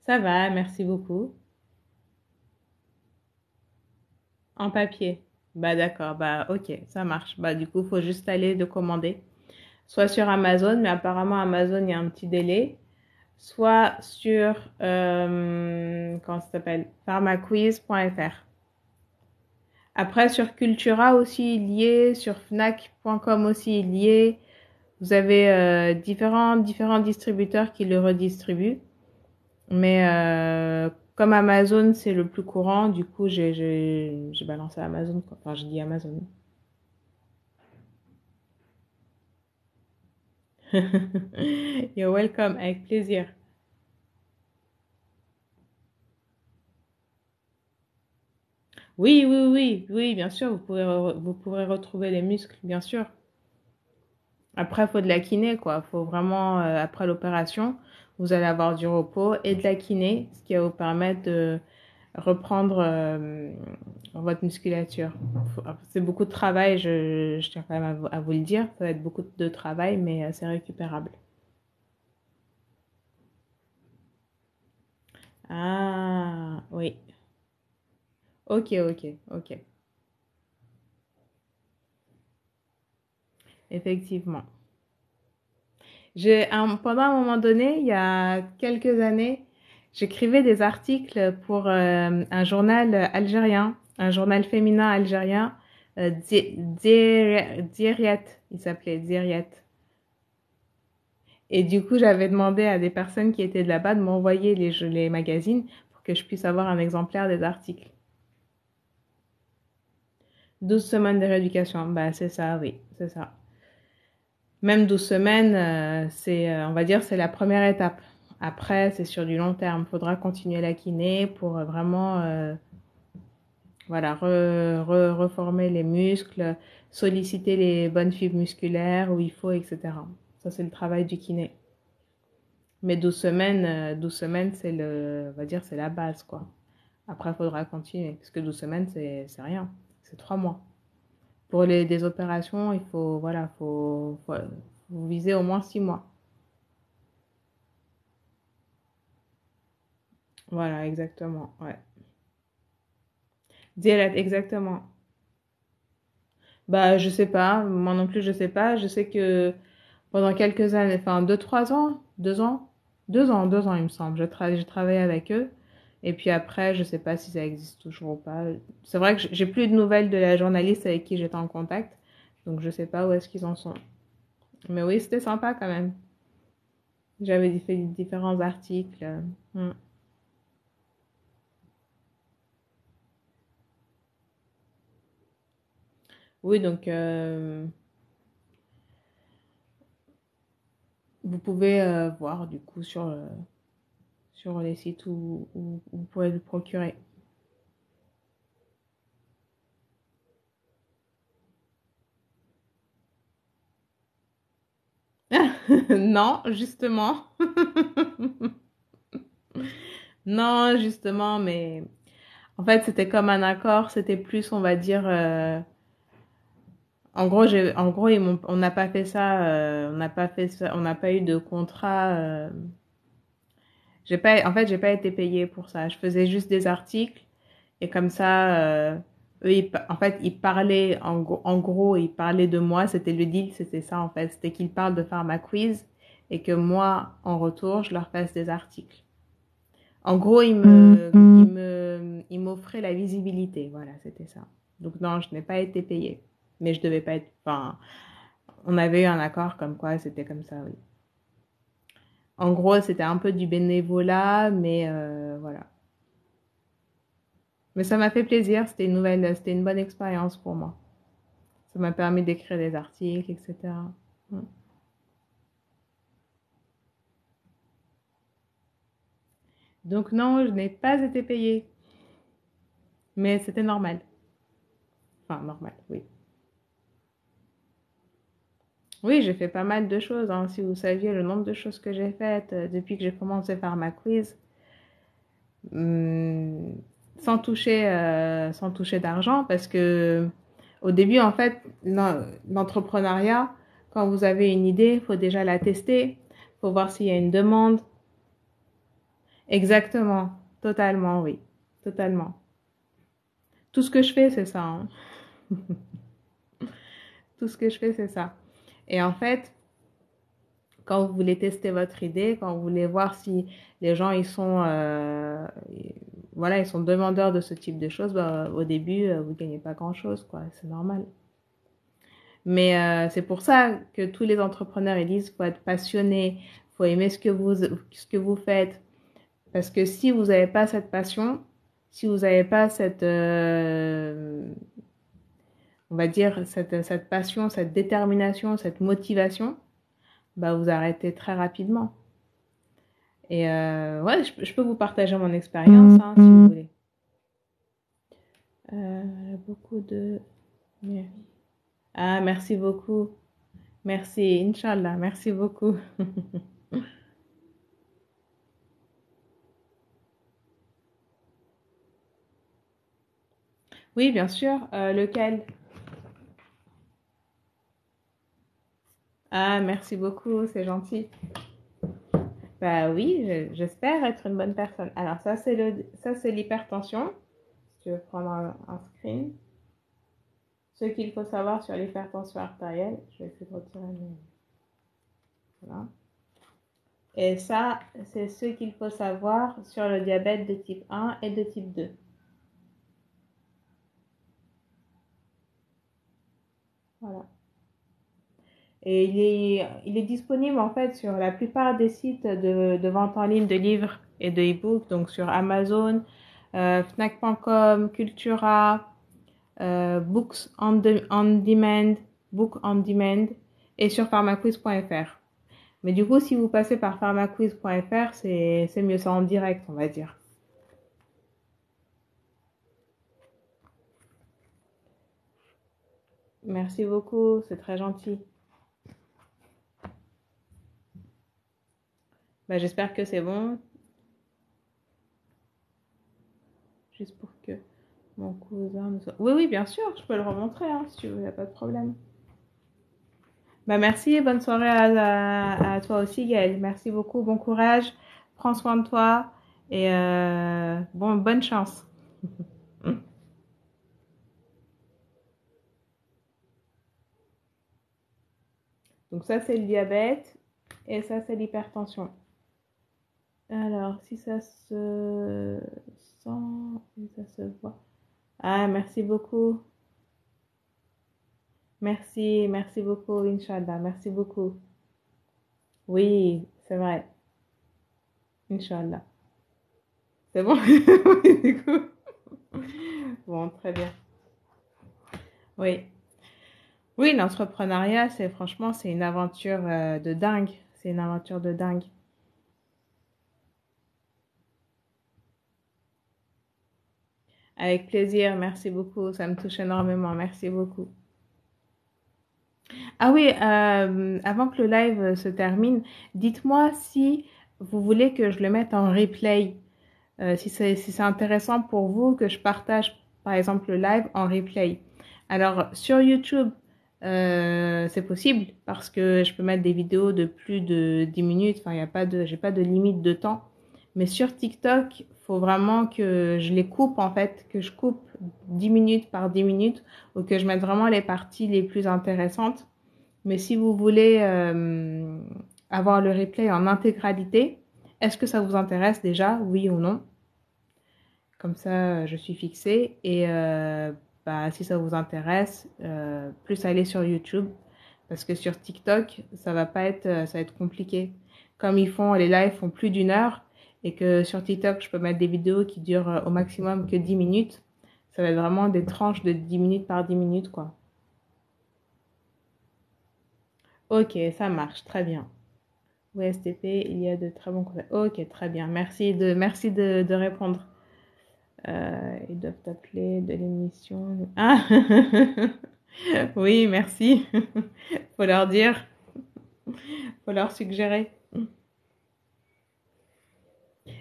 Ça va, merci beaucoup. En papier. Bah d'accord, bah ok, ça marche. Bah du coup, faut juste aller de commander. Soit sur Amazon, mais apparemment Amazon, il y a un petit délai. Soit sur, comment ça s'appelle? Pharmaquiz.fr. Après, sur Cultura aussi, il y est. Sur Fnac.com aussi, il y est. Vous avez différents distributeurs qui le redistribuent. Mais comme Amazon, c'est le plus courant, du coup, j'ai balancé Amazon, quoi. Enfin, j'ai dit Amazon. You're welcome, avec plaisir. Oui, oui, oui, oui, bien sûr, vous pourrez retrouver les muscles, bien sûr. Après, il faut de la kiné, quoi. Il faut vraiment, après l'opération, vous allez avoir du repos et de la kiné, ce qui va vous permettre de reprendre votre musculature. C'est beaucoup de travail, je tiens quand même à vous le dire. Ça va être beaucoup de travail, mais c'est récupérable. Ah, oui. Ok, ok, ok. Effectivement. Pendant un moment donné, il y a quelques années, j'écrivais des articles pour un journal algérien, un journal féminin algérien, Diriat, il s'appelait Diriat. Et du coup, j'avais demandé à des personnes qui étaient de là-bas de m'envoyer les magazines pour que je puisse avoir un exemplaire des articles. 12 semaines de rééducation, bah c'est ça, oui, c'est ça. Même 12 semaines, on va dire, c'est la première étape. Après, c'est sur du long terme. Il faudra continuer la kiné pour vraiment voilà, reformer les muscles, solliciter les bonnes fibres musculaires où il faut, etc. Ça, c'est le travail du kiné. Mais 12 semaines, on va dire, c'est la base, quoi. Après, il faudra continuer, parce que 12 semaines, c'est rien. C'est 3 mois. Pour des opérations, voilà, faut viser au moins 6 mois. Voilà, exactement, ouais. Dialect, exactement. Bah, je sais pas, moi non plus, je sais pas. Je sais que pendant quelques années, enfin 2, 3 ans, 2 ans, 2 ans, il me semble. J'ai travaillé avec eux. Et puis après, je sais pas si ça existe toujours ou pas. C'est vrai que j'ai plus de nouvelles de la journaliste avec qui j'étais en contact. Donc je sais pas où est-ce qu'ils en sont. Mais oui, c'était sympa quand même. J'avais fait différents articles. Hmm. Oui, donc Vous pouvez voir du coup sur les sites où vous pouvez le procurer. Non, justement. Non, justement, mais en fait, c'était comme un accord, c'était plus, on va dire, en gros, on n'a pas fait ça, on n'a pas fait ça, on n'a pas eu de contrat. En fait, j'ai pas été payée pour ça. Je faisais juste des articles et comme ça, eux, en fait, ils parlaient, en gros, ils parlaient de moi. C'était le deal, c'était ça en fait. C'était qu'ils parlent de Pharma Quiz et que moi, en retour, je leur fasse des articles. En gros, ils m'offraient la visibilité. Voilà, c'était ça. Donc non, je n'ai pas été payée. Mais je devais pas être, enfin, on avait eu un accord comme quoi c'était comme ça, oui. En gros, c'était un peu du bénévolat, mais voilà. Mais ça m'a fait plaisir, c'était une bonne expérience pour moi. Ça m'a permis d'écrire des articles, etc. Mm. Donc non, je n'ai pas été payée, mais c'était normal. Enfin, normal, oui. Oui, j'ai fait pas mal de choses, hein. Si vous saviez le nombre de choses que j'ai faites depuis que j'ai commencé par ma quiz, hum, sans toucher d'argent, parce que au début, en fait, l'entrepreneuriat, quand vous avez une idée, il faut déjà la tester, il faut voir s'il y a une demande. Exactement, totalement, oui, totalement. Tout ce que je fais, c'est ça, hein. Tout ce que je fais, c'est ça. Et en fait, quand vous voulez tester votre idée, quand vous voulez voir si les gens voilà, ils sont demandeurs de ce type de choses, bah, au début, vous gagnez pas grand-chose, quoi. C'est normal. Mais c'est pour ça que tous les entrepreneurs ils disent faut être passionné, faut aimer ce que vous faites. Parce que si vous n'avez pas cette passion, si vous n'avez pas on va dire, cette passion, cette détermination, cette motivation, bah, vous arrêtez très rapidement. Et ouais, je peux vous partager mon expérience, hein, si vous voulez. Beaucoup de... Ah, merci beaucoup. Merci, Inch'Allah, merci beaucoup. Oui, bien sûr. Lequel? Ah, merci beaucoup, c'est gentil. Bah oui, j'espère être une bonne personne. Alors ça c'est l'hypertension. Si tu veux prendre un screen. Ce qu'il faut savoir sur l'hypertension artérielle. Je vais essayer de retirer mes... Voilà. Et ça, c'est ce qu'il faut savoir sur le diabète de type 1 et de type 2. Voilà. Et il est disponible en fait sur la plupart des sites de vente en ligne de livres et de e-books, donc sur Amazon, Fnac.com, Cultura, Books on Demand, Book on Demand et sur pharmaquiz.fr. Mais du coup, si vous passez par pharmaquiz.fr, c'est mieux, ça en direct, on va dire. Merci beaucoup, c'est très gentil. Bah, j'espère que c'est bon, juste pour que mon cousin nous soit... Oui, oui, bien sûr, je peux le remontrer, hein, si tu veux, il n'y a pas de problème. Bah, merci et bonne soirée à toi aussi, Gaëlle. Merci beaucoup, bon courage, prends soin de toi et bon, bonne chance. Donc ça, c'est le diabète et ça, c'est l'hypertension. Alors, si ça se sent et ça se voit. Ah, merci beaucoup. Merci beaucoup, Inch'Allah. Merci beaucoup. Oui, c'est vrai. Inch'Allah. C'est bon? Oui, du coup. Bon, très bien. Oui. Oui, l'entrepreneuriat, c'est franchement, c'est une aventure de dingue. C'est une aventure de dingue. Avec plaisir, merci beaucoup. Ça me touche énormément. Merci beaucoup. Ah oui, avant que le live se termine, dites-moi si vous voulez que je le mette en replay. Si c'est intéressant pour vous que je partage, par exemple, le live en replay. Alors, sur YouTube, c'est possible parce que je peux mettre des vidéos de plus de 10 minutes. Enfin, j'ai pas de limite de temps. Mais sur TikTok, il faut vraiment que je les coupe, en fait, que je coupe 10 minutes par 10 minutes ou que je mette vraiment les parties les plus intéressantes. Mais si vous voulez avoir le replay en intégralité, est-ce que ça vous intéresse déjà, oui ou non? Comme ça, je suis fixée. Et bah, si ça vous intéresse, plus aller sur YouTube. Parce que sur TikTok, ça va être compliqué. Comme les lives font plus d'une heure, et que sur TikTok, je peux mettre des vidéos qui durent au maximum que 10 minutes, ça va être vraiment des tranches de 10 minutes par 10 minutes, quoi. Ok, ça marche, très bien. Oui, STP, il y a de très bons conseils. Ok, très bien. Merci de répondre. Ils doivent t'appeler de l'émission. Ah oui, merci. Faut leur dire, faut leur suggérer.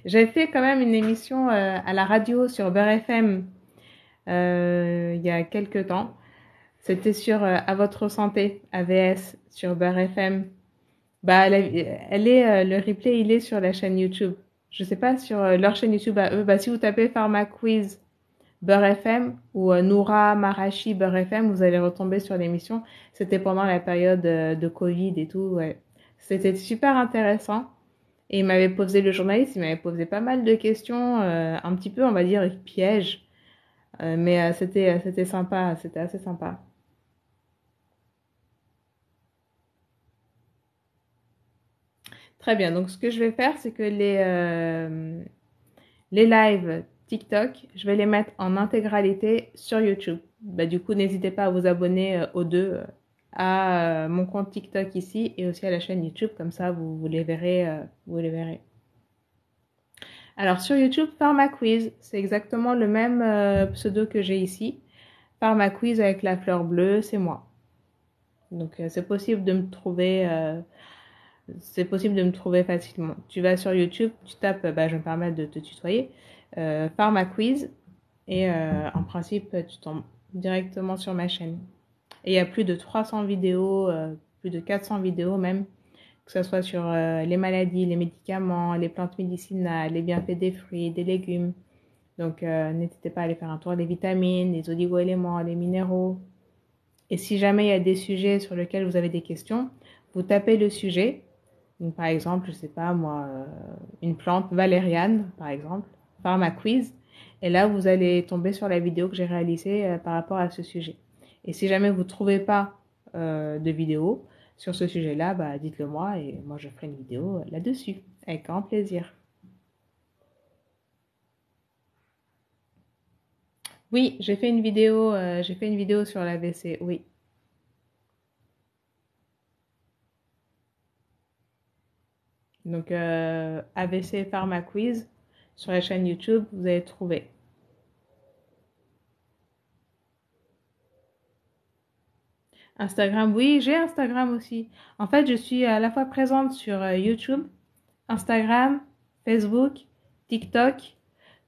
J'ai fait quand même une émission à la radio sur Beurre FM il y a quelques temps. C'était sur À votre santé, AVS, sur Beurre FM. Bah, le replay, il est sur la chaîne YouTube. Je sais pas sur leur chaîne YouTube à eux. Bah, si vous tapez Pharma Quiz Beurre FM ou Noura Marachi Beurre FM, vous allez retomber sur l'émission. C'était pendant la période de Covid et tout. Ouais. C'était super intéressant. Et le journaliste, il m'avait posé pas mal de questions, un petit peu, on va dire, pièges. Mais c'était sympa, c'était assez sympa. Très bien. Donc, ce que je vais faire, c'est que les lives TikTok, je vais les mettre en intégralité sur YouTube. Bah, du coup, n'hésitez pas à vous abonner aux deux, à mon compte TikTok ici et aussi à la chaîne YouTube. Comme ça, vous les verrez, vous les verrez. Alors, sur YouTube, Pharma Quiz, c'est exactement le même pseudo que j'ai ici. Pharma Quiz avec la fleur bleue, c'est moi. Donc, c'est possible de me trouver facilement. Tu vas sur YouTube, tu tapes, bah, je vais me permettre de te tutoyer, Pharma Quiz, et en principe, tu tombes directement sur ma chaîne. Et il y a plus de 300 vidéos, plus de 400 vidéos même, que ce soit sur les maladies, les médicaments, les plantes médicinales, les bienfaits des fruits, des légumes. Donc, n'hésitez pas à aller faire un tour des vitamines, des oligo-éléments, les minéraux. Et si jamais il y a des sujets sur lesquels vous avez des questions, vous tapez le sujet. Donc, par exemple, je sais pas moi, une plante valériane, par exemple, Pharma Quiz. Et là, vous allez tomber sur la vidéo que j'ai réalisée par rapport à ce sujet. Et si jamais vous ne trouvez pas de vidéo sur ce sujet-là, bah, dites-le moi et moi je ferai une vidéo là-dessus. Avec grand plaisir. Oui, j'ai fait une vidéo sur l'AVC, oui. Donc, AVC Pharma Quiz sur la chaîne YouTube, vous allez trouver. Instagram, oui, j'ai Instagram aussi. En fait, je suis à la fois présente sur YouTube, Instagram, Facebook, TikTok,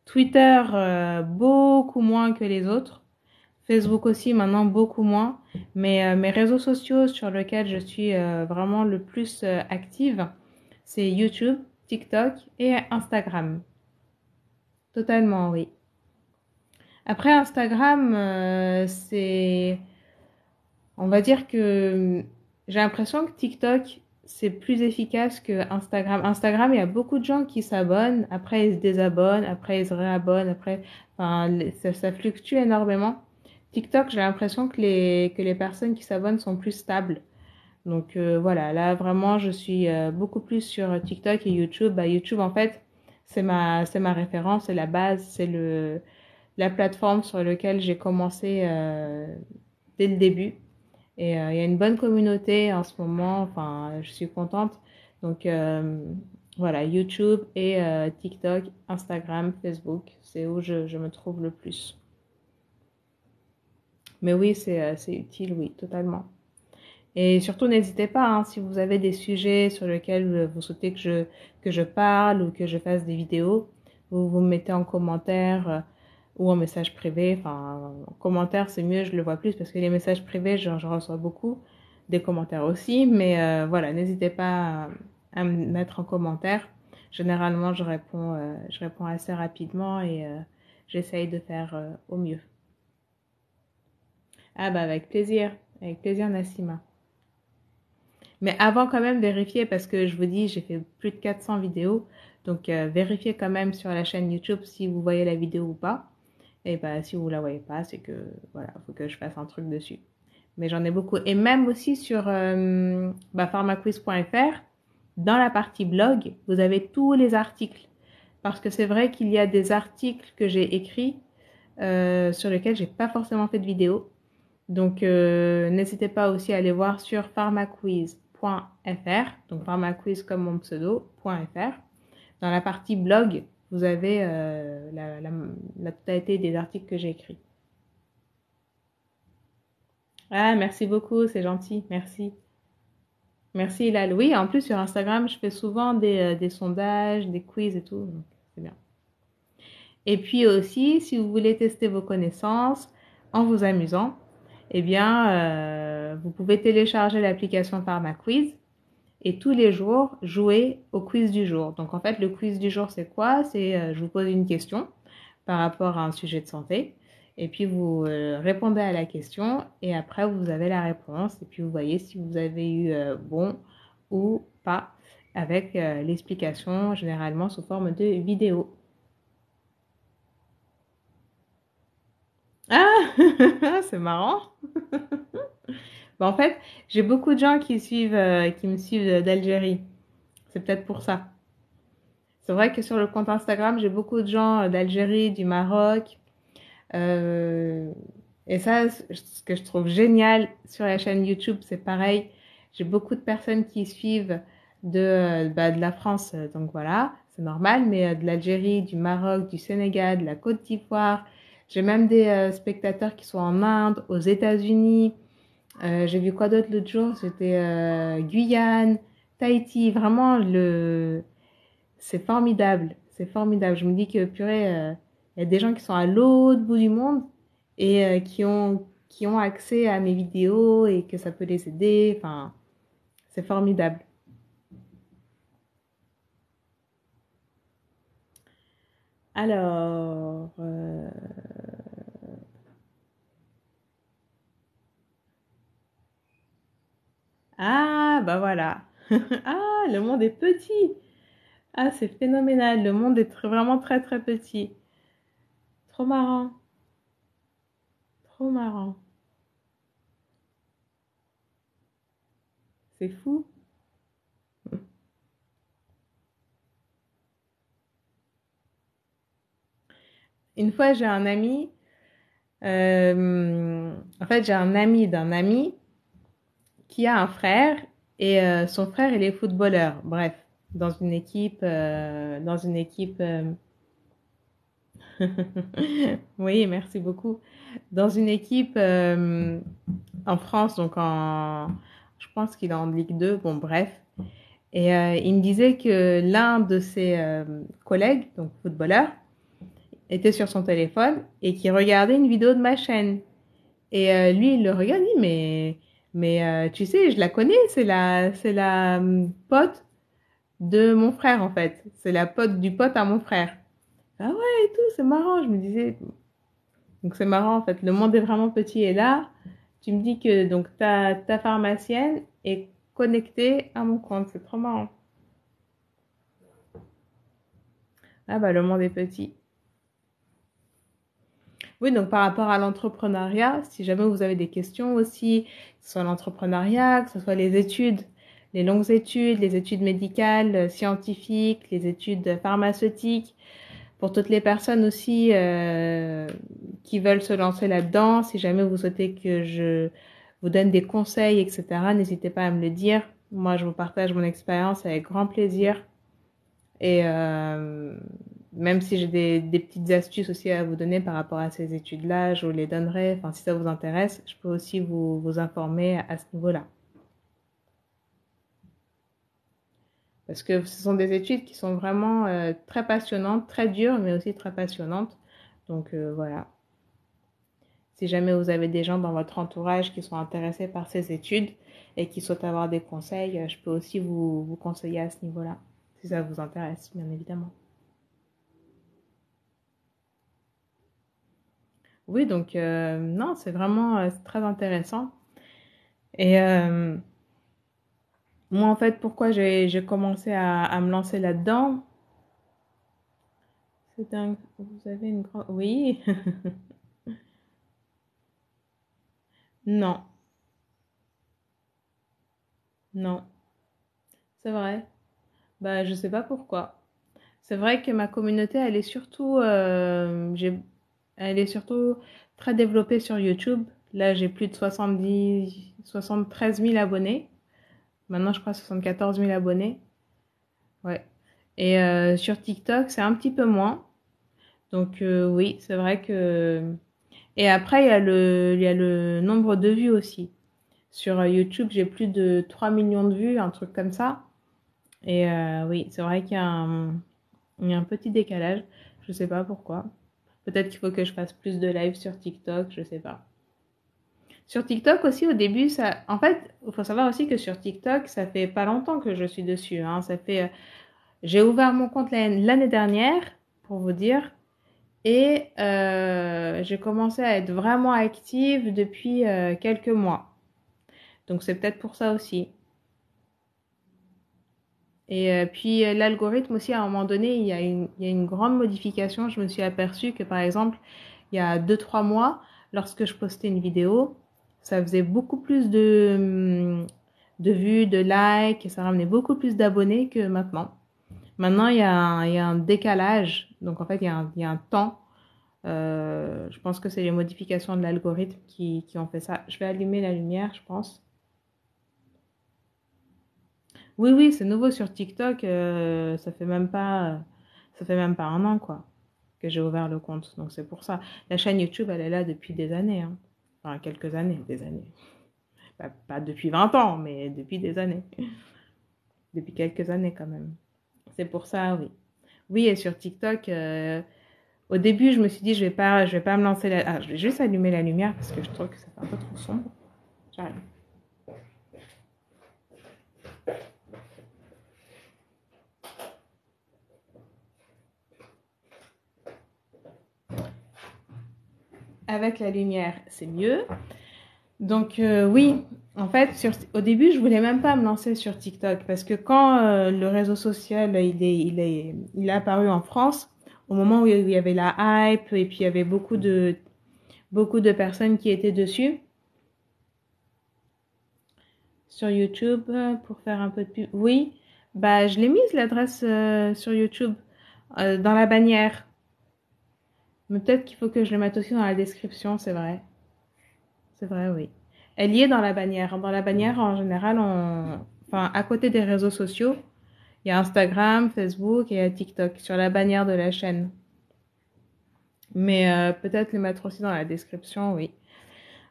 Twitter, beaucoup moins que les autres. Facebook aussi, maintenant beaucoup moins. Mais mes réseaux sociaux sur lesquels je suis vraiment le plus active, c'est YouTube, TikTok et Instagram. Totalement, oui. Après, Instagram, on va dire que j'ai l'impression que TikTok, c'est plus efficace que Instagram. Instagram, il y a beaucoup de gens qui s'abonnent, après ils se désabonnent, après ils se réabonnent, enfin, ça fluctue énormément. TikTok, j'ai l'impression que que les personnes qui s'abonnent sont plus stables. Donc voilà, là vraiment, je suis beaucoup plus sur TikTok et YouTube. Bah, YouTube, en fait, c'est ma référence, c'est la base, la plateforme sur laquelle j'ai commencé dès le début. Et il y a une bonne communauté en ce moment. Enfin, je suis contente. Donc, voilà, YouTube et TikTok, Instagram, Facebook, c'est où je me trouve le plus. Mais oui, c'est utile, oui, totalement. Et surtout, n'hésitez pas, hein, si vous avez des sujets sur lesquels vous souhaitez que je parle ou que je fasse des vidéos, vous me mettez en commentaire ou en message privé. Enfin, en commentaire, c'est mieux, je le vois plus parce que les messages privés, j'en reçois beaucoup. Des commentaires aussi, mais voilà, n'hésitez pas à me mettre en commentaire. Généralement, je réponds assez rapidement et j'essaye de faire au mieux. Ah bah avec plaisir Nassima. Mais avant quand même vérifier parce que je vous dis j'ai fait plus de 400 vidéos donc vérifiez quand même sur la chaîne YouTube si vous voyez la vidéo ou pas et bah si vous la voyez pas c'est que voilà faut que je fasse un truc dessus mais j'en ai beaucoup et même aussi sur pharmaquiz.fr dans la partie blog vous avez tous les articles parce que c'est vrai qu'il y a des articles que j'ai écrits sur lesquels j'ai pas forcément fait de vidéo. Donc, n'hésitez pas aussi à aller voir sur pharmaquiz.fr, donc pharmaquiz comme mon pseudo.fr. Dans la partie blog, vous avez la totalité des articles que j'ai écrits. Ah, merci beaucoup, c'est gentil, merci. Merci Hilal. Oui, en plus sur Instagram, je fais souvent des sondages, des quiz et tout, donc c'est bien. Et puis aussi, si vous voulez tester vos connaissances en vous amusant, eh bien, vous pouvez télécharger l'application PharmaQuiz et tous les jours jouer au quiz du jour. Donc en fait, le quiz du jour, c'est quoi? C'est je vous pose une question par rapport à un sujet de santé et puis vous répondez à la question et après vous avez la réponse et puis vous voyez si vous avez eu bon ou pas avec l'explication généralement sous forme de vidéo. Ah, c'est marrant. Bah, en fait, j'ai beaucoup de gens qui me suivent d'Algérie. C'est peut-être pour ça. C'est vrai que sur le compte Instagram, j'ai beaucoup de gens d'Algérie, du Maroc. Euh, et ça, ce que je trouve génial sur la chaîne YouTube, c'est pareil. J'ai beaucoup de personnes qui suivent de la France, donc voilà, c'est normal, mais de l'Algérie, du Maroc, du Sénégal, de la Côte d'Ivoire. J'ai même des spectateurs qui sont en Inde, aux États-Unis. J'ai vu quoi d'autre l'autre jour? C'était Guyane, Tahiti. Vraiment, c'est formidable. C'est formidable. Je me dis que, purée, il y a des gens qui sont à l'autre bout du monde et qui ont accès à mes vidéos et que ça peut les aider. Enfin, c'est formidable. Alors, ah, bah voilà. Ah, le monde est petit. Ah, c'est phénoménal. Le monde est vraiment très, très petit. Trop marrant. Trop marrant. C'est fou. Une fois, j'ai un ami, en fait, j'ai un ami d'un ami qui a un frère et son frère, il est footballeur. Bref, dans une équipe, oui, merci beaucoup. Dans une équipe en France, je pense qu'il est en Ligue 2, bon, bref. Et il me disait que l'un de ses collègues, donc footballeur, était sur son téléphone et qui regardait une vidéo de ma chaîne. Et lui, il le regarde, il dit, mais tu sais, je la connais, c'est la pote de mon frère, en fait. C'est la pote du pote à mon frère. Ah ouais, et tout, c'est marrant, je me disais. Donc c'est marrant, en fait, le monde est vraiment petit. Et là, tu me dis que donc ta pharmacienne est connectée à mon compte, c'est trop marrant. Ah bah, le monde est petit. Oui, donc par rapport à l'entrepreneuriat, si jamais vous avez des questions aussi, que ce soit l'entrepreneuriat, que ce soit les études, les longues études, les études médicales, scientifiques, les études pharmaceutiques, pour toutes les personnes aussi qui veulent se lancer là-dedans, si jamais vous souhaitez que je vous donne des conseils, etc., n'hésitez pas à me le dire. Moi, je vous partage mon expérience avec grand plaisir. Et même si j'ai des petites astuces aussi à vous donner par rapport à ces études-là, je vous les donnerai. Enfin, si ça vous intéresse, je peux aussi vous informer à ce niveau-là. Parce que ce sont des études qui sont vraiment très passionnantes, très dures, mais aussi très passionnantes. Donc voilà. Si jamais vous avez des gens dans votre entourage qui sont intéressés par ces études et qui souhaitent avoir des conseils, je peux aussi vous conseiller à ce niveau-là, si ça vous intéresse, bien évidemment. Oui, donc non, c'est vraiment c'est très intéressant. Et moi, en fait, pourquoi j'ai commencé à me lancer là-dedans? C'est dingue. Vous avez une grande... Oui. Non, non, c'est vrai. Bah, je sais pas pourquoi. C'est vrai que ma communauté, elle est surtout très développée sur YouTube. Là, j'ai plus de 73 000 abonnés. Maintenant, je crois 74 000 abonnés. Ouais. Et sur TikTok, c'est un petit peu moins. Donc oui, c'est vrai que... Et après, il y a le nombre de vues aussi. Sur YouTube, j'ai plus de 3 millions de vues, un truc comme ça. Et oui, c'est vrai il y a un petit décalage. Je sais pas pourquoi. Peut-être qu'il faut que je fasse plus de live sur TikTok, je sais pas. Sur TikTok aussi, au début, ça... En fait, il faut savoir aussi que sur TikTok, ça fait pas longtemps que je suis dessus, hein. Ça fait... J'ai ouvert mon compte l'année dernière, pour vous dire. Et j'ai commencé à être vraiment active depuis quelques mois. Donc c'est peut-être pour ça aussi. Et puis l'algorithme aussi, à un moment donné, il y a une grande modification. Je me suis aperçue que par exemple, il y a 2 3 mois, lorsque je postais une vidéo, ça faisait beaucoup plus de vues, de likes, et ça ramenait beaucoup plus d'abonnés que maintenant. Maintenant, il y a un décalage. Donc en fait, il y a un temps. Je pense que c'est les modifications de l'algorithme qui ont fait ça. Je vais allumer la lumière, je pense. Oui, oui, c'est nouveau sur TikTok. Ça fait même pas un an, quoi, que j'ai ouvert le compte. Donc c'est pour ça. La chaîne YouTube, elle est là depuis des années, hein. Enfin, quelques années, des années. Pas depuis 20 ans, mais depuis des années. Depuis quelques années, quand même. C'est pour ça, oui. Oui, et sur TikTok, au début, je me suis dit, je vais pas me lancer là. Ah, je vais juste allumer la lumière parce que je trouve que ça fait un peu trop sombre. J'arrive. Avec la lumière, c'est mieux. Donc oui, en fait, au début, je voulais même pas me lancer sur TikTok parce que quand le réseau social il est apparu en France, au moment où il y avait la hype et puis il y avait beaucoup de personnes qui étaient dessus sur YouTube pour faire un peu de pub. Oui, bah je l'ai mise l'adresse sur YouTube dans la bannière. Mais peut-être qu'il faut que je le mette aussi dans la description, c'est vrai. C'est vrai, oui. Elle y est dans la bannière. Dans la bannière, en général, enfin, à côté des réseaux sociaux, il y a Instagram, Facebook et il y a TikTok sur la bannière de la chaîne. Mais peut-être le mettre aussi dans la description, oui.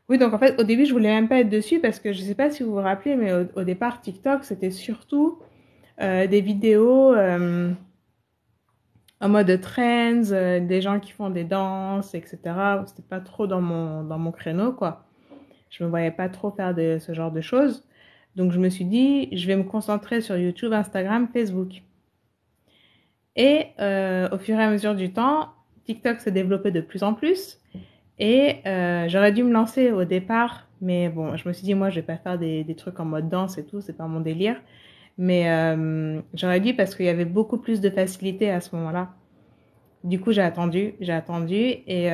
Oui, donc en fait, au début, je voulais même pas être dessus parce que je sais pas si vous vous rappelez, mais au départ, TikTok, c'était surtout des vidéos en mode trends, des gens qui font des danses, etc. C'était pas trop dans mon créneau, quoi. Je me voyais pas trop faire ce genre de choses. Donc je me suis dit, je vais me concentrer sur YouTube, Instagram, Facebook. Et au fur et à mesure du temps, TikTok s'est développé de plus en plus. Et j'aurais dû me lancer au départ, mais bon, je me suis dit, moi, je vais pas faire des trucs en mode danse et tout, c'est pas mon délire. Mais j'aurais dû parce qu'il y avait beaucoup plus de facilité à ce moment-là. Du coup, j'ai attendu, et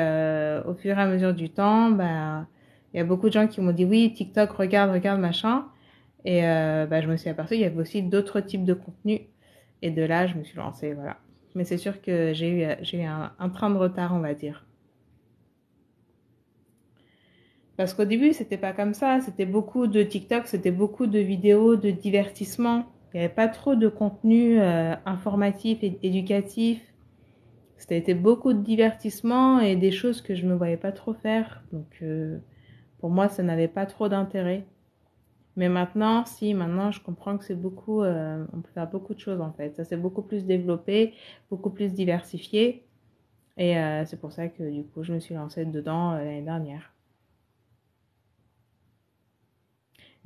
au fur et à mesure du temps, ben, il y a beaucoup de gens qui m'ont dit, oui, TikTok, regarde, machin. Et je me suis aperçue qu'il y avait aussi d'autres types de contenus. Et de là, je me suis lancée, voilà. Mais c'est sûr que j'ai eu un train de retard, on va dire. Parce qu'au début, c'était pas comme ça. C'était beaucoup de TikTok, c'était beaucoup de vidéos de divertissement. Il n'y avait pas trop de contenu informatif et éducatif. C'était beaucoup de divertissement et des choses que je me voyais pas trop faire. Donc, pour moi, ça n'avait pas trop d'intérêt. Mais maintenant, si, maintenant, je comprends que c'est beaucoup, on peut faire beaucoup de choses en fait. Ça s'est beaucoup plus développé, beaucoup plus diversifié. Et c'est pour ça que du coup, je me suis lancée dedans l'année dernière.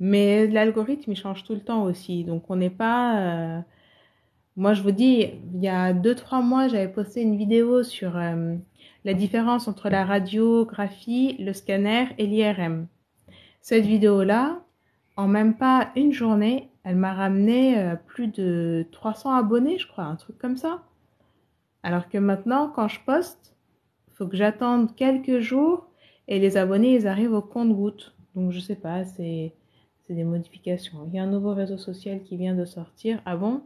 Mais l'algorithme, il change tout le temps aussi. Donc, on n'est pas... Moi, je vous dis, il y a 2-3 mois, j'avais posté une vidéo sur la différence entre la radiographie, le scanner et l'IRM. Cette vidéo-là, en même pas une journée, elle m'a ramené plus de 300 abonnés, je crois, un truc comme ça. Alors que maintenant, quand je poste, il faut que j'attende quelques jours et les abonnés, ils arrivent au compte-gouttes. Donc, je sais pas, c'est des modifications. Il y a un nouveau réseau social qui vient de sortir. Ah bon?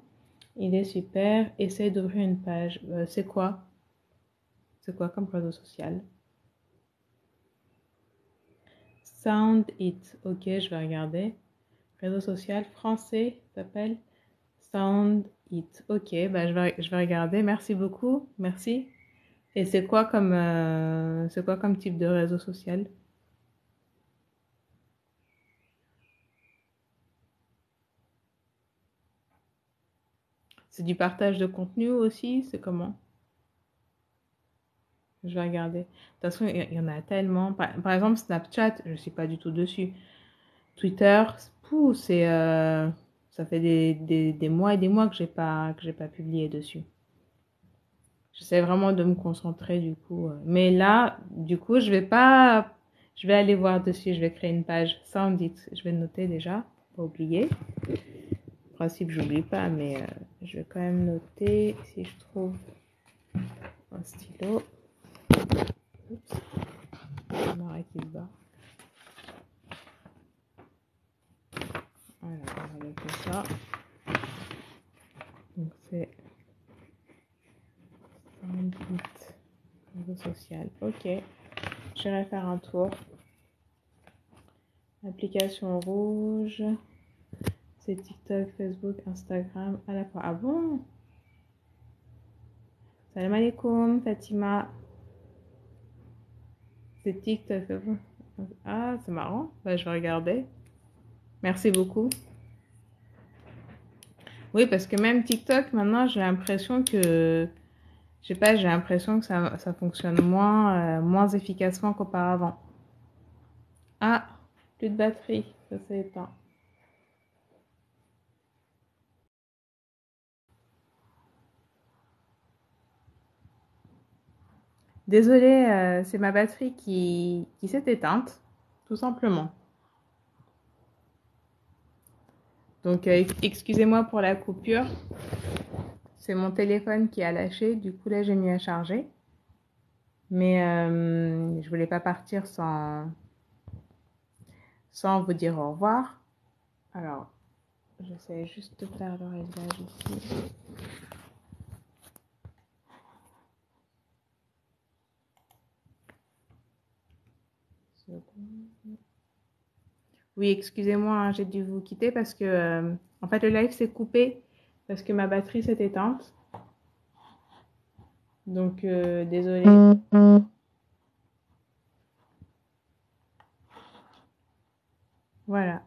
Il est super. Essaye d'ouvrir une page. C'est quoi? C'est quoi comme réseau social? Sound It. Ok, je vais regarder. Réseau social français s'appelle Sound It. Ok, bah je vais regarder. Merci beaucoup. Merci. Et c'est quoi comme type de réseau social? C'est du partage de contenu aussi? C'est comment? Je vais regarder. De toute façon, il y en a tellement. Par exemple, Snapchat, je ne suis pas du tout dessus. Twitter, pouh, ça fait des mois et des mois que j'ai pas publié dessus. J'essaie vraiment de me concentrer du coup. Mais là, du coup, je vais aller voir dessus. Je vais créer une page Soundit. Je vais noter déjà, pas oublier. En principe, j'oublie pas, mais je vais quand même noter si je trouve un stylo. Oups, je m'arrête qui se bat. Voilà, on va noter ça. Donc c'est Soundit, réseau social. Ok, j'irai faire un tour. Application rouge, c'est TikTok, Facebook, Instagram à la fois. Ah bon? Salam alaikum, Fatima. C'est TikTok. Ah, c'est marrant. Bah, je vais regarder. Merci beaucoup. Oui, parce que même TikTok, maintenant, j'ai l'impression que, je sais pas, j'ai l'impression que ça fonctionne moins efficacement qu'auparavant. Ah, plus de batterie. Ça s'est éteint. Désolée, c'est ma batterie qui s'est éteinte, tout simplement. Donc, excusez-moi pour la coupure. C'est mon téléphone qui a lâché. Du coup, là, j'ai mis à charger. Mais je voulais pas partir sans vous dire au revoir. Alors, j'essaie juste de faire le réglage ici. Oui, excusez-moi, hein, j'ai dû vous quitter parce que, en fait, le live s'est coupé parce que ma batterie s'est éteinte. Donc, désolée. Voilà.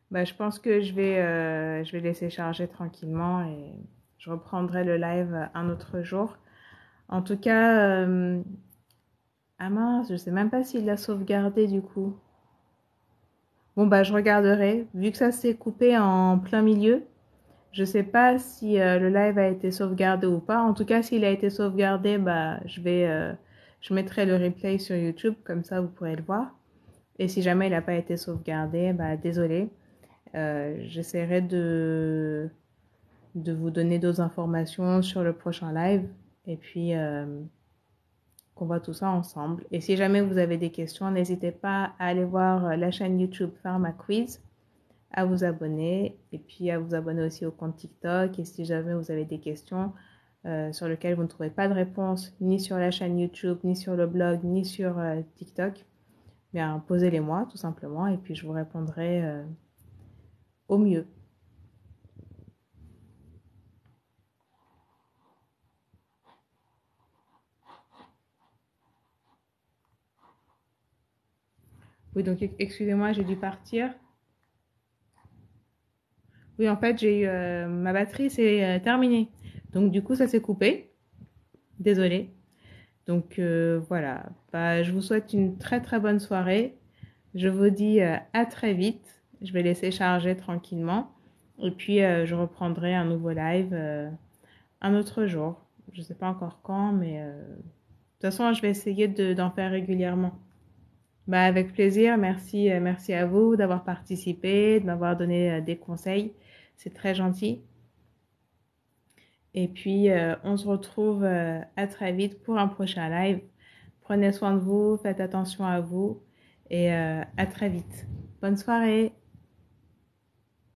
Bah, je pense que je vais laisser charger tranquillement et je reprendrai le live un autre jour. En tout cas, ah mince, je sais même pas s'il l'a sauvegardé du coup. Bon, bah, je regarderai. Vu que ça s'est coupé en plein milieu, je sais pas si le live a été sauvegardé ou pas. En tout cas, s'il a été sauvegardé, bah, je mettrai le replay sur YouTube, comme ça vous pourrez le voir. Et si jamais il n'a pas été sauvegardé, bah, désolé. J'essaierai de vous donner d'autres informations sur le prochain live. Et puis, qu'on voit tout ça ensemble. Et si jamais vous avez des questions, n'hésitez pas à aller voir la chaîne YouTube Pharma Quiz, à vous abonner et puis à vous abonner aussi au compte TikTok. Et si jamais vous avez des questions sur lesquelles vous ne trouvez pas de réponse, ni sur la chaîne YouTube, ni sur le blog, ni sur TikTok, Bien, posez-les-moi tout simplement et puis je vous répondrai au mieux. Oui, donc excusez-moi, j'ai dû partir. Oui, en fait, j'ai eu ma batterie s'est terminée. Donc du coup, ça s'est coupé. Désolée. Donc voilà. Bah, je vous souhaite une très très bonne soirée. Je vous dis à très vite. Je vais laisser charger tranquillement. Et puis je reprendrai un nouveau live un autre jour. Je ne sais pas encore quand, mais de toute façon, je vais essayer d'en faire régulièrement. Bah, avec plaisir. Merci, merci à vous d'avoir participé, de m'avoir donné des conseils. C'est très gentil. Et puis, on se retrouve à très vite pour un prochain live. Prenez soin de vous, faites attention à vous et à très vite. Bonne soirée.